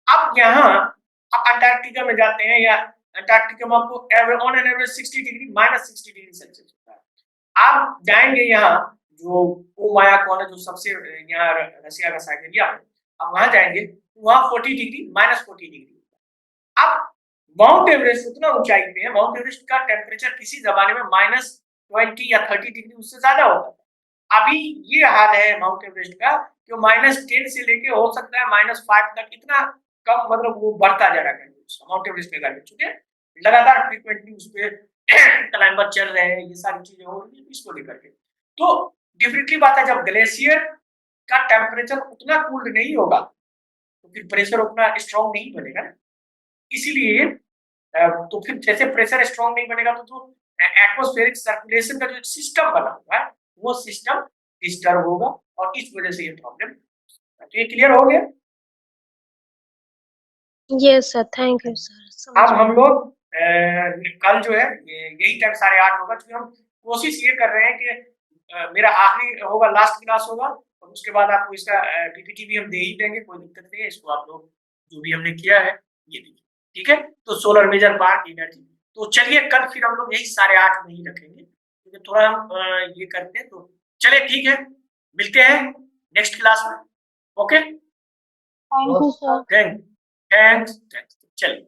Speaker 1: अब यहाँ आप अंटार्कटिका में जाते हैं, या अंटार्कटिका में आपको on an average 60 degree -60 degree Celsius होता है। आप जाएंगे यहाँ जो ओमाया कौन है, जो सबसे यहाँ रशिया का साइबेरिया है, अब वहां जाएंगे वहां 40 डिग्री -40 डिग्री। अब माउंट एवरेस्ट उतना ऊंचाई पे है, माउंट एवरेस्ट का टेम्परेचर किसी जमाने में -20 या 30 डिग्री उससे ज्यादा होता था। अभी ये हाल है माउंट एवरेस्ट का कि -10 से लेके हो सकता है -5 तक, इतना कम, मतलब वो बढ़ता जा रहा है माउंट एवरेस्ट में गर्मी, चूंकि लगातार फ्रीक्वेंटली उस पे क्लाइंबर चल रहे हैं, ये सारी चीजें हो रही है इसको लेकर के। तो डिफरेंटली बात है, जब ग्लेशियर का टेम्परेचर उतना कूल्ड नहीं होगा तो फिर प्रेशर उतना स्ट्रॉन्ग नहीं बनेगा ना। इसीलिए तो फिर जैसे प्रेशर स्ट्रॉन्ग नहीं बनेगा तो जो एटमॉस्फेरिक सर्कुलेशन का जो सिस्टम बना हुआ है वो सिस्टम डिस्टर्ब होगा, और इस वजह से ये प्रॉब्लम। तो ये क्लियर हो गया?
Speaker 2: Yes sir, thank you sir.
Speaker 1: अब हम लोग कल जो है यही टाइम 8:30 होगा, क्योंकि हम कोशिश ये कर रहे हैं कि मेरा आखिरी होगा, लास्ट क्लास होगा, और उसके बाद आपको इसका पीपीटी भी हम दे ही देंगे, कोई दिक्कत नहीं है। इसको आप लोग जो भी हमने किया है ये देखिए, ठीक है। तो सोलर मेजर पार्क एनर्जी, तो चलिए कल फिर हम लोग यही 8:30 में ही रखेंगे, क्योंकि थोड़ा हम ये करते हैं। तो चलिए ठीक है, मिलते हैं नेक्स्ट क्लास में। Okay,
Speaker 2: thank you sir.
Speaker 1: Thanks, चलिए।